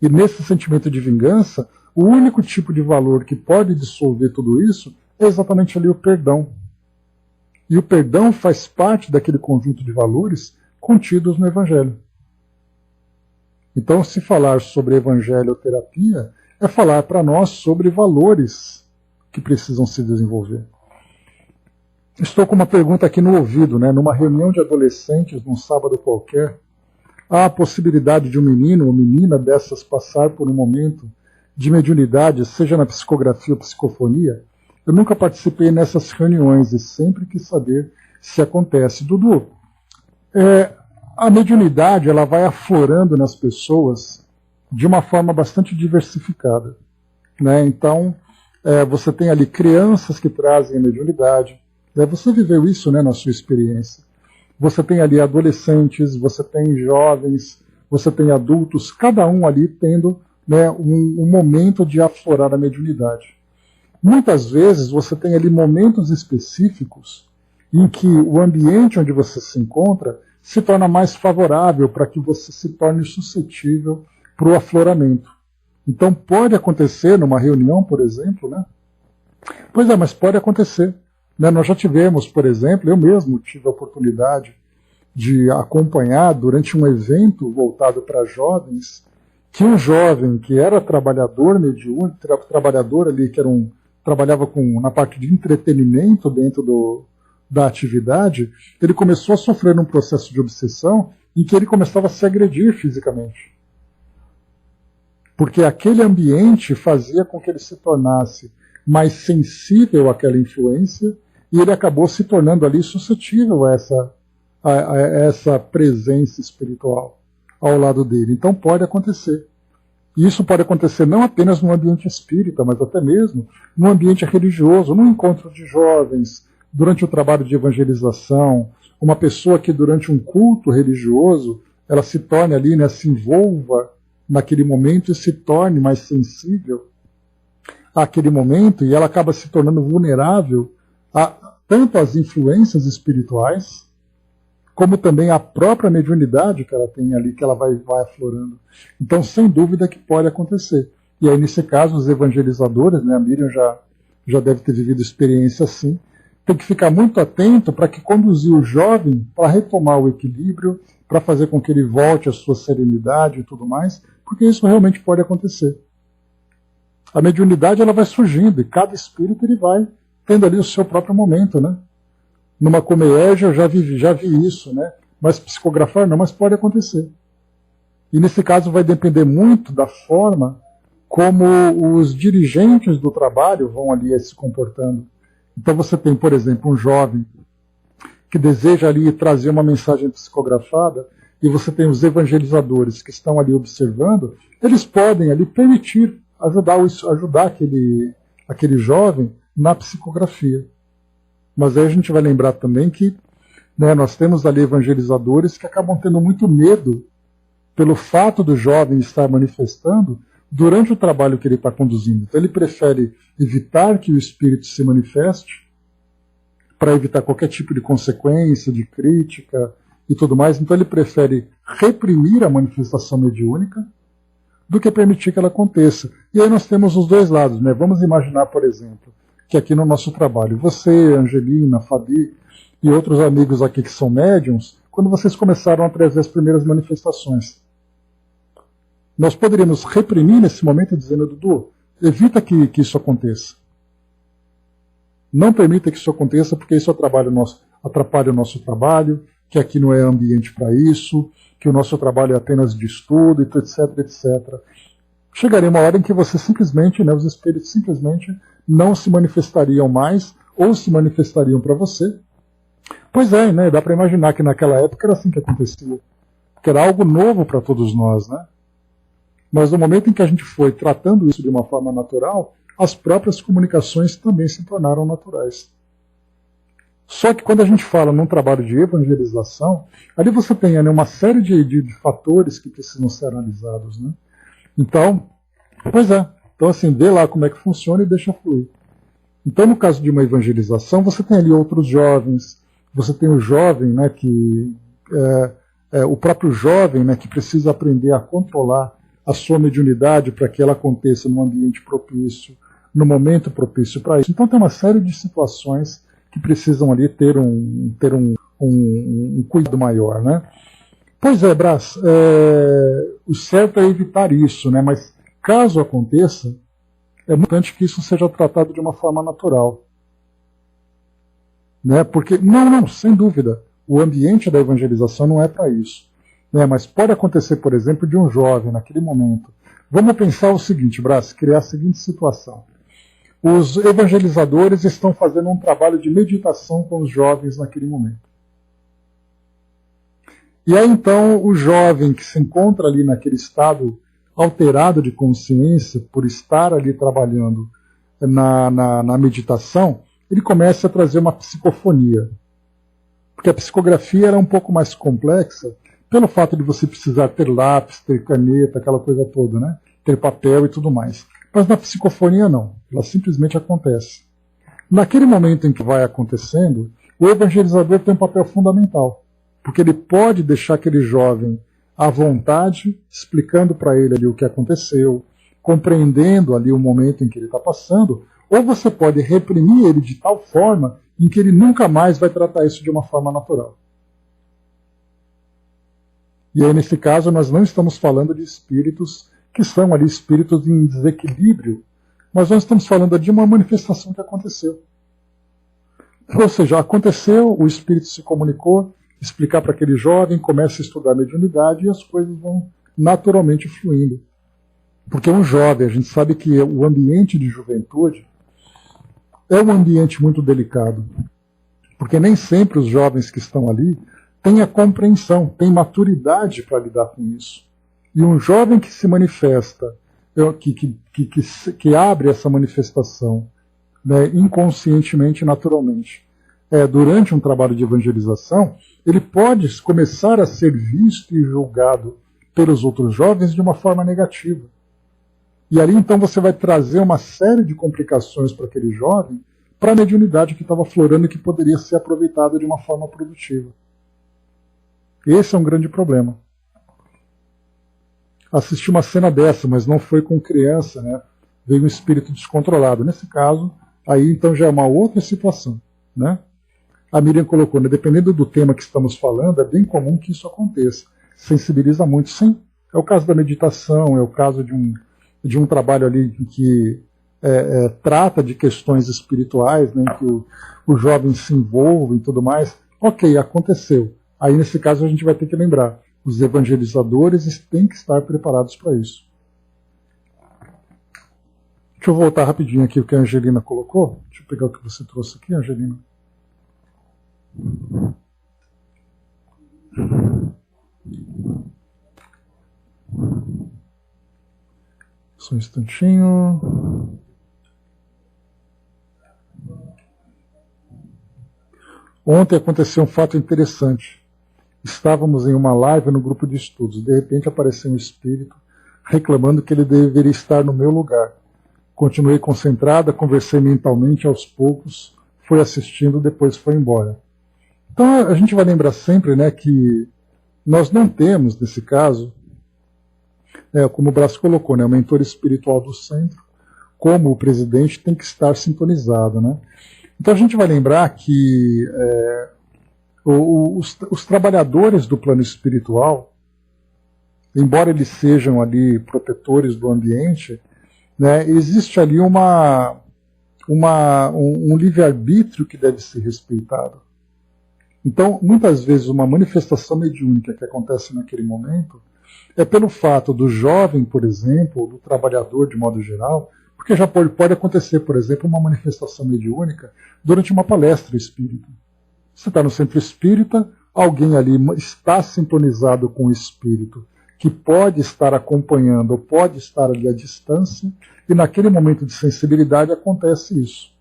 [SPEAKER 1] E nesse sentimento de vingança, o único tipo de valor que pode dissolver tudo isso é exatamente ali o perdão. E o perdão faz parte daquele conjunto de valores contidos no Evangelho. Então, se falar sobre evangelioterapia, é falar para nós sobre valores que precisam se desenvolver. Estou com uma pergunta aqui no ouvido, né? Numa reunião de adolescentes, num sábado qualquer, há a possibilidade de um menino ou menina dessas passar por um momento de mediunidade, seja na psicografia ou psicofonia? Eu nunca participei nessas reuniões e sempre quis saber se acontece. Dudu, a mediunidade ela vai aflorando nas pessoas de uma forma bastante diversificada, né? Então, você tem ali crianças que trazem a mediunidade. Você viveu isso, né, na sua experiência. Você tem ali adolescentes, você tem jovens, você tem adultos, cada um ali tendo, né, um momento de aflorar a mediunidade. Muitas vezes você tem ali momentos específicos em que o ambiente onde você se encontra se torna mais favorável para que você se torne suscetível para o afloramento. Então pode acontecer numa reunião, por exemplo, né? Pois é, mas pode acontecer. Né? Nós já tivemos, por exemplo, eu mesmo tive a oportunidade de acompanhar durante um evento voltado para jovens, que um jovem que era trabalhador mediúnico, trabalhador ali que trabalhava na parte de entretenimento dentro da atividade, ele começou a sofrer um processo de obsessão em que ele começava a se agredir fisicamente. Porque aquele ambiente fazia com que ele se tornasse mais sensível àquela influência e ele acabou se tornando ali suscetível a essa presença espiritual ao lado dele. Então pode acontecer. E isso pode acontecer não apenas no ambiente espírita, mas até mesmo no ambiente religioso, no encontro de jovens, durante o trabalho de evangelização, uma pessoa que durante um culto religioso, ela se torne ali, né, se envolva naquele momento e se torne mais sensível àquele momento, e ela acaba se tornando vulnerável tanto às influências espirituais, como também à própria mediunidade que ela tem ali, que ela vai aflorando. Então, sem dúvida que pode acontecer. E aí, nesse caso, os evangelizadores, né, a Miriam já deve ter vivido experiência assim, tem que ficar muito atento para que conduzir o jovem para retomar o equilíbrio, para fazer com que ele volte à sua serenidade e tudo mais, porque isso realmente pode acontecer. A mediunidade ela vai surgindo e cada espírito ele vai tendo ali o seu próprio momento, né? Numa comédia eu já vi isso, né? Mas psicografar não, mas pode acontecer. E nesse caso vai depender muito da forma como os dirigentes do trabalho vão ali se comportando. Então você tem, por exemplo, um jovem que deseja ali trazer uma mensagem psicografada e você tem os evangelizadores que estão ali observando, eles podem ali permitir ajudar aquele jovem na psicografia. Mas aí a gente vai lembrar também que, né, nós temos ali evangelizadores que acabam tendo muito medo pelo fato do jovem estar manifestando durante o trabalho que ele está conduzindo. Então ele prefere evitar que o espírito se manifeste para evitar qualquer tipo de consequência, de crítica e tudo mais. Então ele prefere reprimir a manifestação mediúnica do que permitir que ela aconteça. E aí nós temos os dois lados, né? Vamos imaginar, por exemplo, que aqui no nosso trabalho, você, Angelina, Fabi e outros amigos aqui que são médiums, quando vocês começaram a trazer as primeiras manifestações, nós poderíamos reprimir nesse momento dizendo, Dudu, evita que isso não permita que isso aconteça, porque isso atrapalha o nosso trabalho, que aqui não é ambiente para isso, que o nosso trabalho é apenas de estudo, etc, etc. Chegaria uma hora em que você simplesmente, né, os espíritos simplesmente não se manifestariam mais, ou se manifestariam para você. Pois é, né, dá para imaginar que naquela época era assim que acontecia. Que era algo novo para todos nós, né? Mas no momento em que a gente foi tratando isso de uma forma natural, as próprias comunicações também se tornaram naturais. Só que quando a gente fala num trabalho de evangelização, ali você tem, né, uma série de fatores que precisam ser analisados, né? Então, pois é. Então, assim, vê lá como é que funciona e deixa fluir. Então, no caso de uma evangelização, você tem ali outros jovens, você tem o jovem, né, o próprio jovem, né, que precisa aprender a controlar a sua mediunidade para que ela aconteça num ambiente propício, no momento propício para isso. Então, tem uma série de situações que precisam ali ter um cuidado maior, né? Pois é, Brás, o certo é evitar isso, né? Mas caso aconteça, é muito importante que isso seja tratado de uma forma natural. Né? Porque, não, sem dúvida, o ambiente da evangelização não é para isso. Né? Mas pode acontecer, por exemplo, de um jovem naquele momento. Vamos pensar o seguinte, Brás, criar a seguinte situação. Os evangelizadores estão fazendo um trabalho de meditação com os jovens naquele momento. E aí então o jovem que se encontra ali naquele estado alterado de consciência, por estar ali trabalhando na meditação, ele começa a trazer uma psicofonia. Porque a psicografia era um pouco mais complexa, pelo fato de você precisar ter lápis, ter caneta, aquela coisa toda, né? Ter papel e tudo mais. Mas na psicofonia não, ela simplesmente acontece. Naquele momento em que vai acontecendo, o evangelizador tem um papel fundamental, porque ele pode deixar aquele jovem à vontade, explicando para ele ali o que aconteceu, compreendendo ali o momento em que ele está passando, ou você pode reprimir ele de tal forma em que ele nunca mais vai tratar isso de uma forma natural. E aí, nesse caso, nós não estamos falando de espíritos que são ali espíritos em desequilíbrio, mas nós estamos falando de uma manifestação que aconteceu. Ou seja, aconteceu, o espírito se comunicou, explicar para aquele jovem, começa a estudar a mediunidade e as coisas vão naturalmente fluindo. Porque um jovem, a gente sabe que o ambiente de juventude é um ambiente muito delicado. Porque nem sempre os jovens que estão ali têm a compreensão, têm maturidade para lidar com isso. E um jovem que se manifesta, que abre essa manifestação, né, inconscientemente, naturalmente, durante um trabalho de evangelização, ele pode começar a ser visto e julgado pelos outros jovens de uma forma negativa. E ali então você vai trazer uma série de complicações para aquele jovem, para a mediunidade que estava florando e que poderia ser aproveitada de uma forma produtiva. Esse é um grande problema. Assisti uma cena dessa, mas não foi com criança, né? Veio um espírito descontrolado. Nesse caso, aí então já é uma outra situação, né? A Miriam colocou, né, dependendo do tema que estamos falando, é bem comum que isso aconteça. Sensibiliza muito, sim. É o caso da meditação, é o caso de um trabalho ali que trata de questões espirituais, né, em que o jovem se envolve e tudo mais. Ok, aconteceu. Aí nesse caso a gente vai ter que lembrar, os evangelizadores têm que estar preparados para isso. Deixa eu voltar rapidinho aqui o que a Angelina colocou. Deixa eu pegar o que você trouxe aqui, Angelina. Só um instantinho. Ontem aconteceu um fato interessante. Estávamos em uma live no grupo de estudos. De repente apareceu um espírito reclamando que ele deveria estar no meu lugar. Continuei concentrada, conversei mentalmente aos poucos, fui assistindo, depois foi embora. Então a gente vai lembrar sempre, né, que nós não temos, nesse caso, como o Brás colocou, né, o mentor espiritual do centro, como o presidente, tem que estar sintonizado. Né? Então a gente vai lembrar que os trabalhadores do plano espiritual, embora eles sejam ali protetores do ambiente, né, existe ali um livre-arbítrio que deve ser respeitado. Então, muitas vezes, uma manifestação mediúnica que acontece naquele momento é pelo fato do jovem, por exemplo, ou do trabalhador de modo geral, porque já pode acontecer, por exemplo, uma manifestação mediúnica durante uma palestra espírita. Você está no centro espírita, alguém ali está sintonizado com o espírito, que pode estar acompanhando ou pode estar ali à distância, e naquele momento de sensibilidade acontece isso.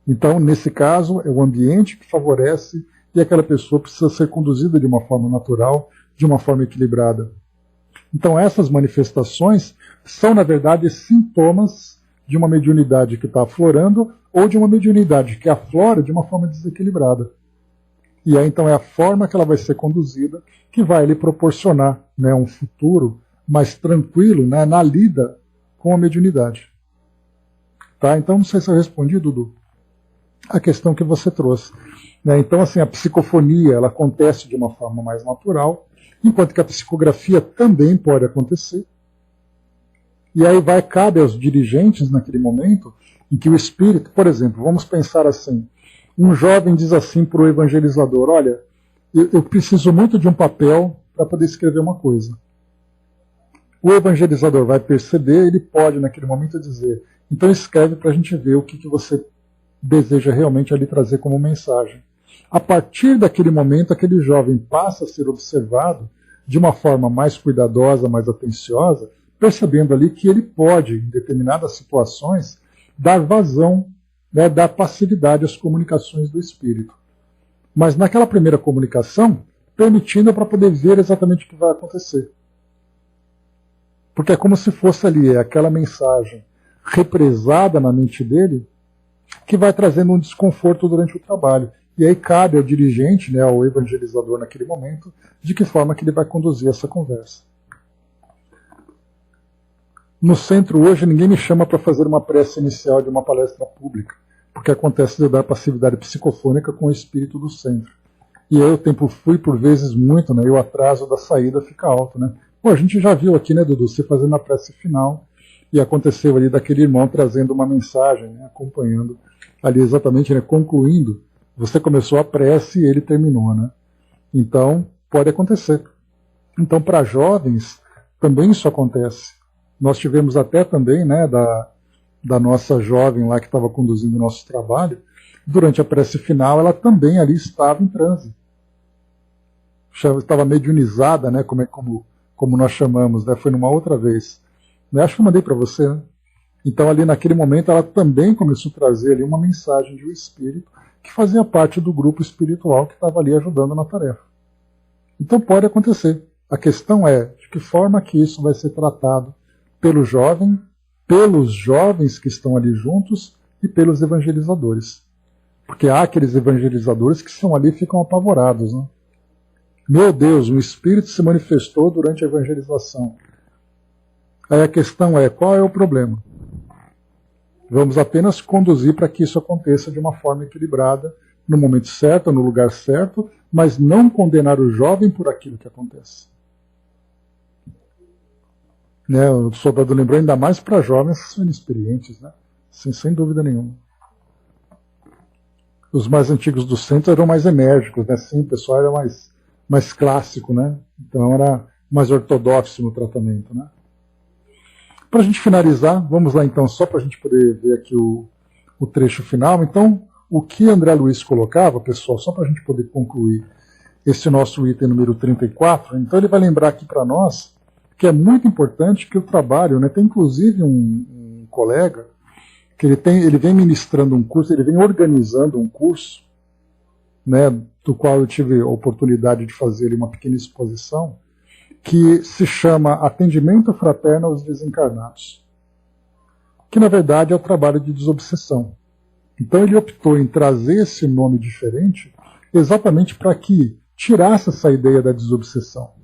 [SPEAKER 1] Então, nesse caso, é o ambiente que favorece e aquela pessoa precisa ser conduzida de uma forma natural, de uma forma equilibrada. Então, essas manifestações são, na verdade, sintomas de uma mediunidade que está aflorando ou de uma mediunidade que aflora de uma forma desequilibrada. E aí, então, é a forma que ela vai ser conduzida que vai lhe proporcionar, né, um futuro mais tranquilo, né, na lida com a mediunidade. Tá? Então, não sei se eu respondi, Dudu, a questão que você trouxe. Né? Então, assim, a psicofonia ela acontece de uma forma mais natural, enquanto que a psicografia também pode acontecer. E aí cabe aos dirigentes, naquele momento, em que o espírito, por exemplo, vamos pensar assim, um jovem diz assim para o evangelizador, olha, eu preciso muito de um papel para poder escrever uma coisa. O evangelizador vai perceber, ele pode naquele momento dizer, então escreve para a gente ver o que você deseja realmente ali trazer como mensagem. A partir daquele momento, aquele jovem passa a ser observado de uma forma mais cuidadosa, mais atenciosa, percebendo ali que ele pode, em determinadas situações, dar vazão, né, dar passividade às comunicações do espírito. Mas naquela primeira comunicação, permitindo para poder ver exatamente o que vai acontecer. Porque é como se fosse ali aquela mensagem represada na mente dele, que vai trazendo um desconforto durante o trabalho. E aí cabe ao dirigente, né, ao evangelizador naquele momento, de que forma que ele vai conduzir essa conversa. No centro hoje ninguém me chama para fazer uma prece inicial de uma palestra pública, porque acontece de eu dar passividade psicofônica com o espírito do centro. E aí o tempo flui por vezes muito, né, e o atraso da saída fica alto, né. Pô, a gente já viu aqui, né, Dudu, você fazendo a prece final, e aconteceu ali daquele irmão trazendo uma mensagem, né, acompanhando ali exatamente, né, concluindo. Você começou a prece e ele terminou, né. Então, pode acontecer. Então, para jovens, também isso acontece. Nós tivemos até também, né, da nossa jovem lá que estava conduzindo o nosso trabalho, durante a prece final, ela também ali estava em transe. Estava mediunizada, né, como nós chamamos, né, foi numa outra vez. Eu acho que eu mandei para você, né? Então, ali naquele momento, ela também começou a trazer ali uma mensagem de um espírito que fazia parte do grupo espiritual que estava ali ajudando na tarefa. Então, pode acontecer. A questão é de que forma que isso vai ser tratado pelo jovem, pelos jovens que estão ali juntos e pelos evangelizadores. Porque há aqueles evangelizadores que estão ali e ficam apavorados, né? Meu Deus, um espírito se manifestou durante a evangelização. Aí a questão é, qual é o problema? Vamos apenas conduzir para que isso aconteça de uma forma equilibrada, no momento certo, no lugar certo, mas não condenar o jovem por aquilo que acontece. Né, o soldado lembrou ainda mais para jovens que são inexperientes, né? Sem dúvida nenhuma. Os mais antigos do centro eram mais enérgicos, né? Sim, o pessoal era mais clássico, né? Então era mais ortodoxo no tratamento, né? Para a gente finalizar, vamos lá então, só para a gente poder ver aqui o trecho final. Então, o que André Luiz colocava, pessoal, só para a gente poder concluir esse nosso item número 34, então ele vai lembrar aqui para nós que é muito importante que o trabalho, né, tem inclusive um colega que ele vem ministrando um curso, ele vem organizando um curso, né, do qual eu tive a oportunidade de fazer uma pequena exposição, que se chama Atendimento Fraterno aos Desencarnados, que na verdade é o trabalho de desobsessão. Então ele optou em trazer esse nome diferente exatamente para que tirasse essa ideia da desobsessão.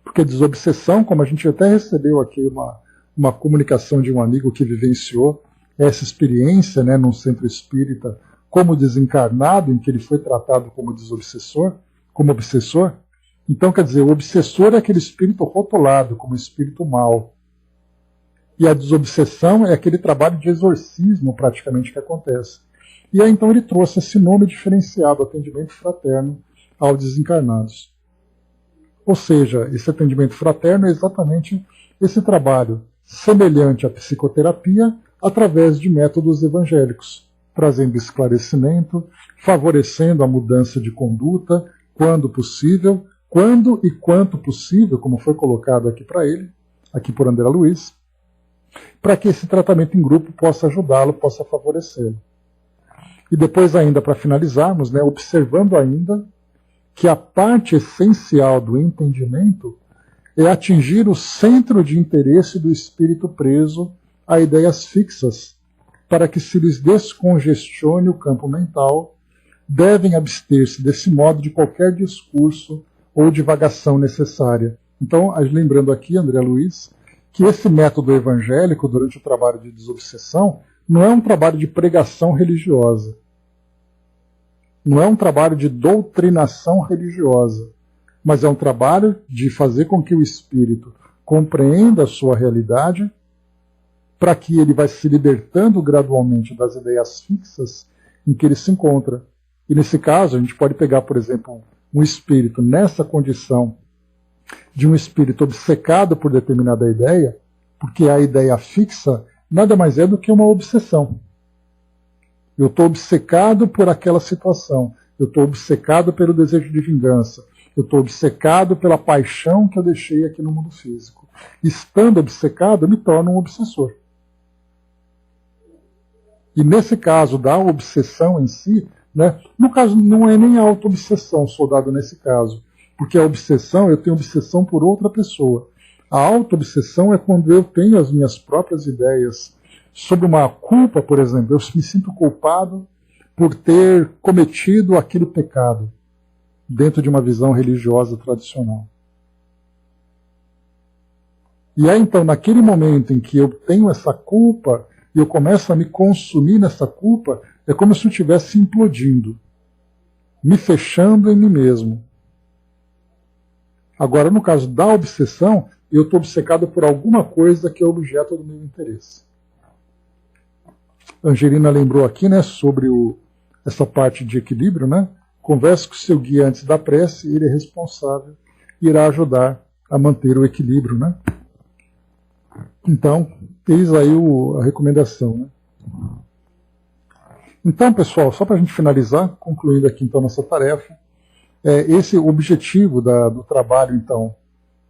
[SPEAKER 1] Porque desobsessão, como a gente até recebeu aqui uma comunicação de um amigo que vivenciou essa experiência, né, num centro espírita, como desencarnado, em que ele foi tratado como desobsessor, como obsessor. Então, quer dizer, o obsessor é aquele espírito rotulado como espírito mau. E a desobsessão é aquele trabalho de exorcismo, praticamente, que acontece. E aí, então, ele trouxe esse nome diferenciado, atendimento fraterno aos desencarnados. Ou seja, esse atendimento fraterno é exatamente esse trabalho semelhante à psicoterapia através de métodos evangélicos, trazendo esclarecimento, favorecendo a mudança de conduta, quando possível, quando e quanto possível, como foi colocado aqui para ele, aqui por André Luiz, para que esse tratamento em grupo possa ajudá-lo, possa favorecê-lo. E depois ainda, para finalizarmos, né, observando ainda que a parte essencial do entendimento é atingir o centro de interesse do espírito preso a ideias fixas, para que se lhes descongestione o campo mental, devem abster-se desse modo de qualquer discurso ou divagação necessária. Então, lembrando aqui, André Luiz, que esse método evangélico, durante o trabalho de desobsessão, não é um trabalho de pregação religiosa. Não é um trabalho de doutrinação religiosa, mas é um trabalho de fazer com que o espírito compreenda a sua realidade, para que ele vai se libertando gradualmente das ideias fixas em que ele se encontra. E nesse caso, a gente pode pegar, por exemplo, um espírito nessa condição de um espírito obcecado por determinada ideia, porque a ideia fixa nada mais é do que uma obsessão. Eu estou obcecado por aquela situação. Eu estou obcecado pelo desejo de vingança. Eu estou obcecado pela paixão que eu deixei aqui no mundo físico. Estando obcecado, eu me torno um obsessor. E nesse caso da obsessão em si, né, no caso não é nem a auto-obsessão, soldado, nesse caso, porque a obsessão, eu tenho obsessão por outra pessoa. A auto-obsessão é quando eu tenho as minhas próprias ideias sobre uma culpa, por exemplo. Eu me sinto culpado por ter cometido aquele pecado dentro de uma visão religiosa tradicional. E aí então, naquele momento em que eu tenho essa culpa e eu começo a me consumir nessa culpa, é como se eu estivesse implodindo, me fechando em mim mesmo. Agora, no caso da obsessão, eu estou obcecado por alguma coisa que é objeto do meu interesse. A Angelina lembrou aqui, né, sobre essa parte de equilíbrio, né? Converse com o seu guia antes da prece, ele é responsável e irá ajudar a manter o equilíbrio, né? Então, eis aí a recomendação, né? Então, pessoal, só para a gente finalizar, concluindo aqui então nossa tarefa, esse objetivo do trabalho, então,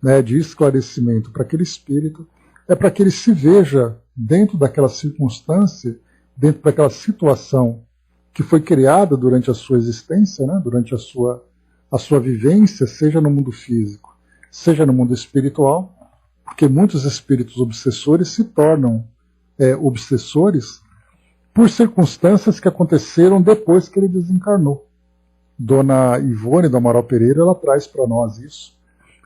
[SPEAKER 1] né, de esclarecimento para aquele espírito, é para que ele se veja dentro daquela circunstância, dentro daquela situação que foi criada durante a sua existência, né, durante a sua vivência, seja no mundo físico, seja no mundo espiritual, porque muitos espíritos obsessores se tornam obsessores por circunstâncias que aconteceram depois que ele desencarnou. Dona Ivone do Amaral Pereira, ela traz para nós isso,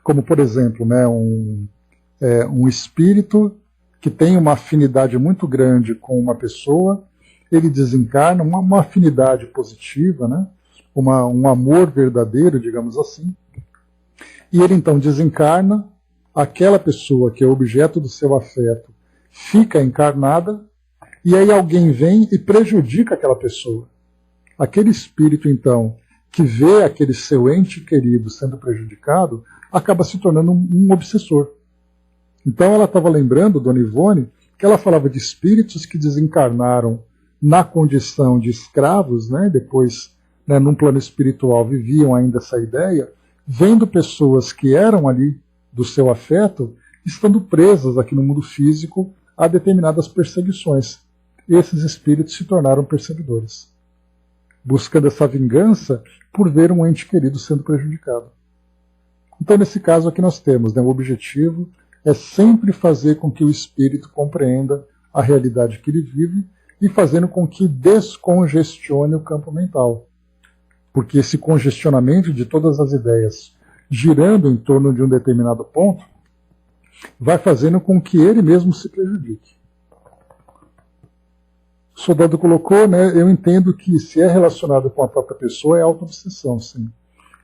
[SPEAKER 1] como por exemplo, né, um espírito que tem uma afinidade muito grande com uma pessoa, ele desencarna, uma afinidade positiva, né, um amor verdadeiro, digamos assim, e ele então desencarna, aquela pessoa que é objeto do seu afeto fica encarnada, e aí alguém vem e prejudica aquela pessoa. Aquele espírito, então, que vê aquele seu ente querido sendo prejudicado, acaba se tornando um obsessor. Então ela estava lembrando, Dona Ivone, que ela falava de espíritos que desencarnaram na condição de escravos, né, depois, né, num plano espiritual, viviam ainda essa ideia, vendo pessoas que eram ali do seu afeto, estando presas aqui no mundo físico a determinadas perseguições. Esses espíritos se tornaram perseguidores, buscando essa vingança por ver um ente querido sendo prejudicado. Então, nesse caso aqui nós temos, né, o objetivo é sempre fazer com que o espírito compreenda a realidade que ele vive e fazendo com que descongestione o campo mental. Porque esse congestionamento de todas as ideias girando em torno de um determinado ponto vai fazendo com que ele mesmo se prejudique. O soldado colocou, né, eu entendo que se é relacionado com a própria pessoa é auto-obsessão, sim.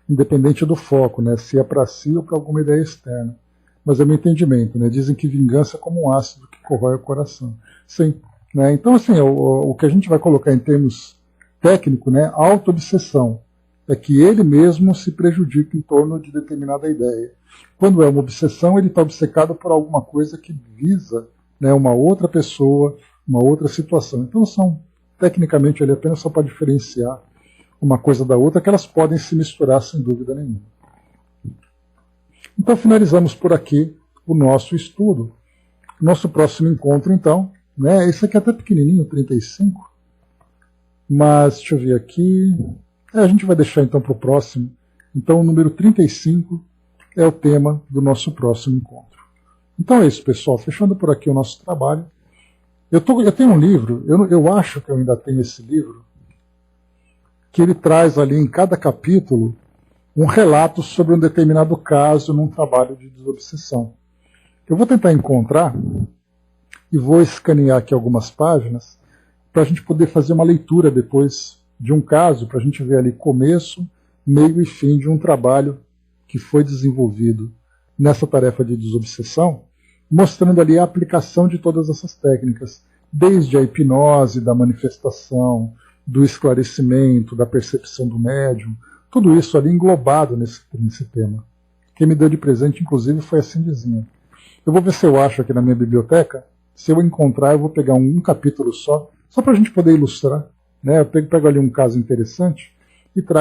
[SPEAKER 1] Independente do foco, né, se é para si ou para alguma ideia externa. Mas é meu entendimento, né, dizem que vingança é como um ácido que corrói o coração. Sim, né, então assim, o que a gente vai colocar em termos técnicos, né, auto-obsessão, é que ele mesmo se prejudica em torno de determinada ideia. Quando é uma obsessão, ele está obcecado por alguma coisa que visa, né, uma outra pessoa, uma outra situação. Então são, tecnicamente, ali apenas só para diferenciar uma coisa da outra, que elas podem se misturar sem dúvida nenhuma. Então finalizamos por aqui o nosso estudo. Nosso próximo encontro, então, né, esse aqui é até pequenininho, 35, mas deixa eu ver aqui, a gente vai deixar então para o próximo. Então o número 35 é o tema do nosso próximo encontro. Então é isso, pessoal, fechando por aqui o nosso trabalho. Eu tenho um livro, eu acho que eu ainda tenho esse livro, que ele traz ali em cada capítulo um relato sobre um determinado caso num trabalho de desobsessão. Eu vou tentar encontrar e vou escanear aqui algumas páginas para a gente poder fazer uma leitura depois de um caso, para a gente ver ali começo, meio e fim de um trabalho que foi desenvolvido nessa tarefa de desobsessão, mostrando ali a aplicação de todas essas técnicas, desde a hipnose, da manifestação, do esclarecimento, da percepção do médium, tudo isso ali englobado nesse tema. Quem me deu de presente, inclusive, foi a Cindizinha. Eu vou ver se eu acho aqui na minha biblioteca. Se eu encontrar, eu vou pegar um capítulo só para a gente poder ilustrar. Né? Eu pego ali um caso interessante e trago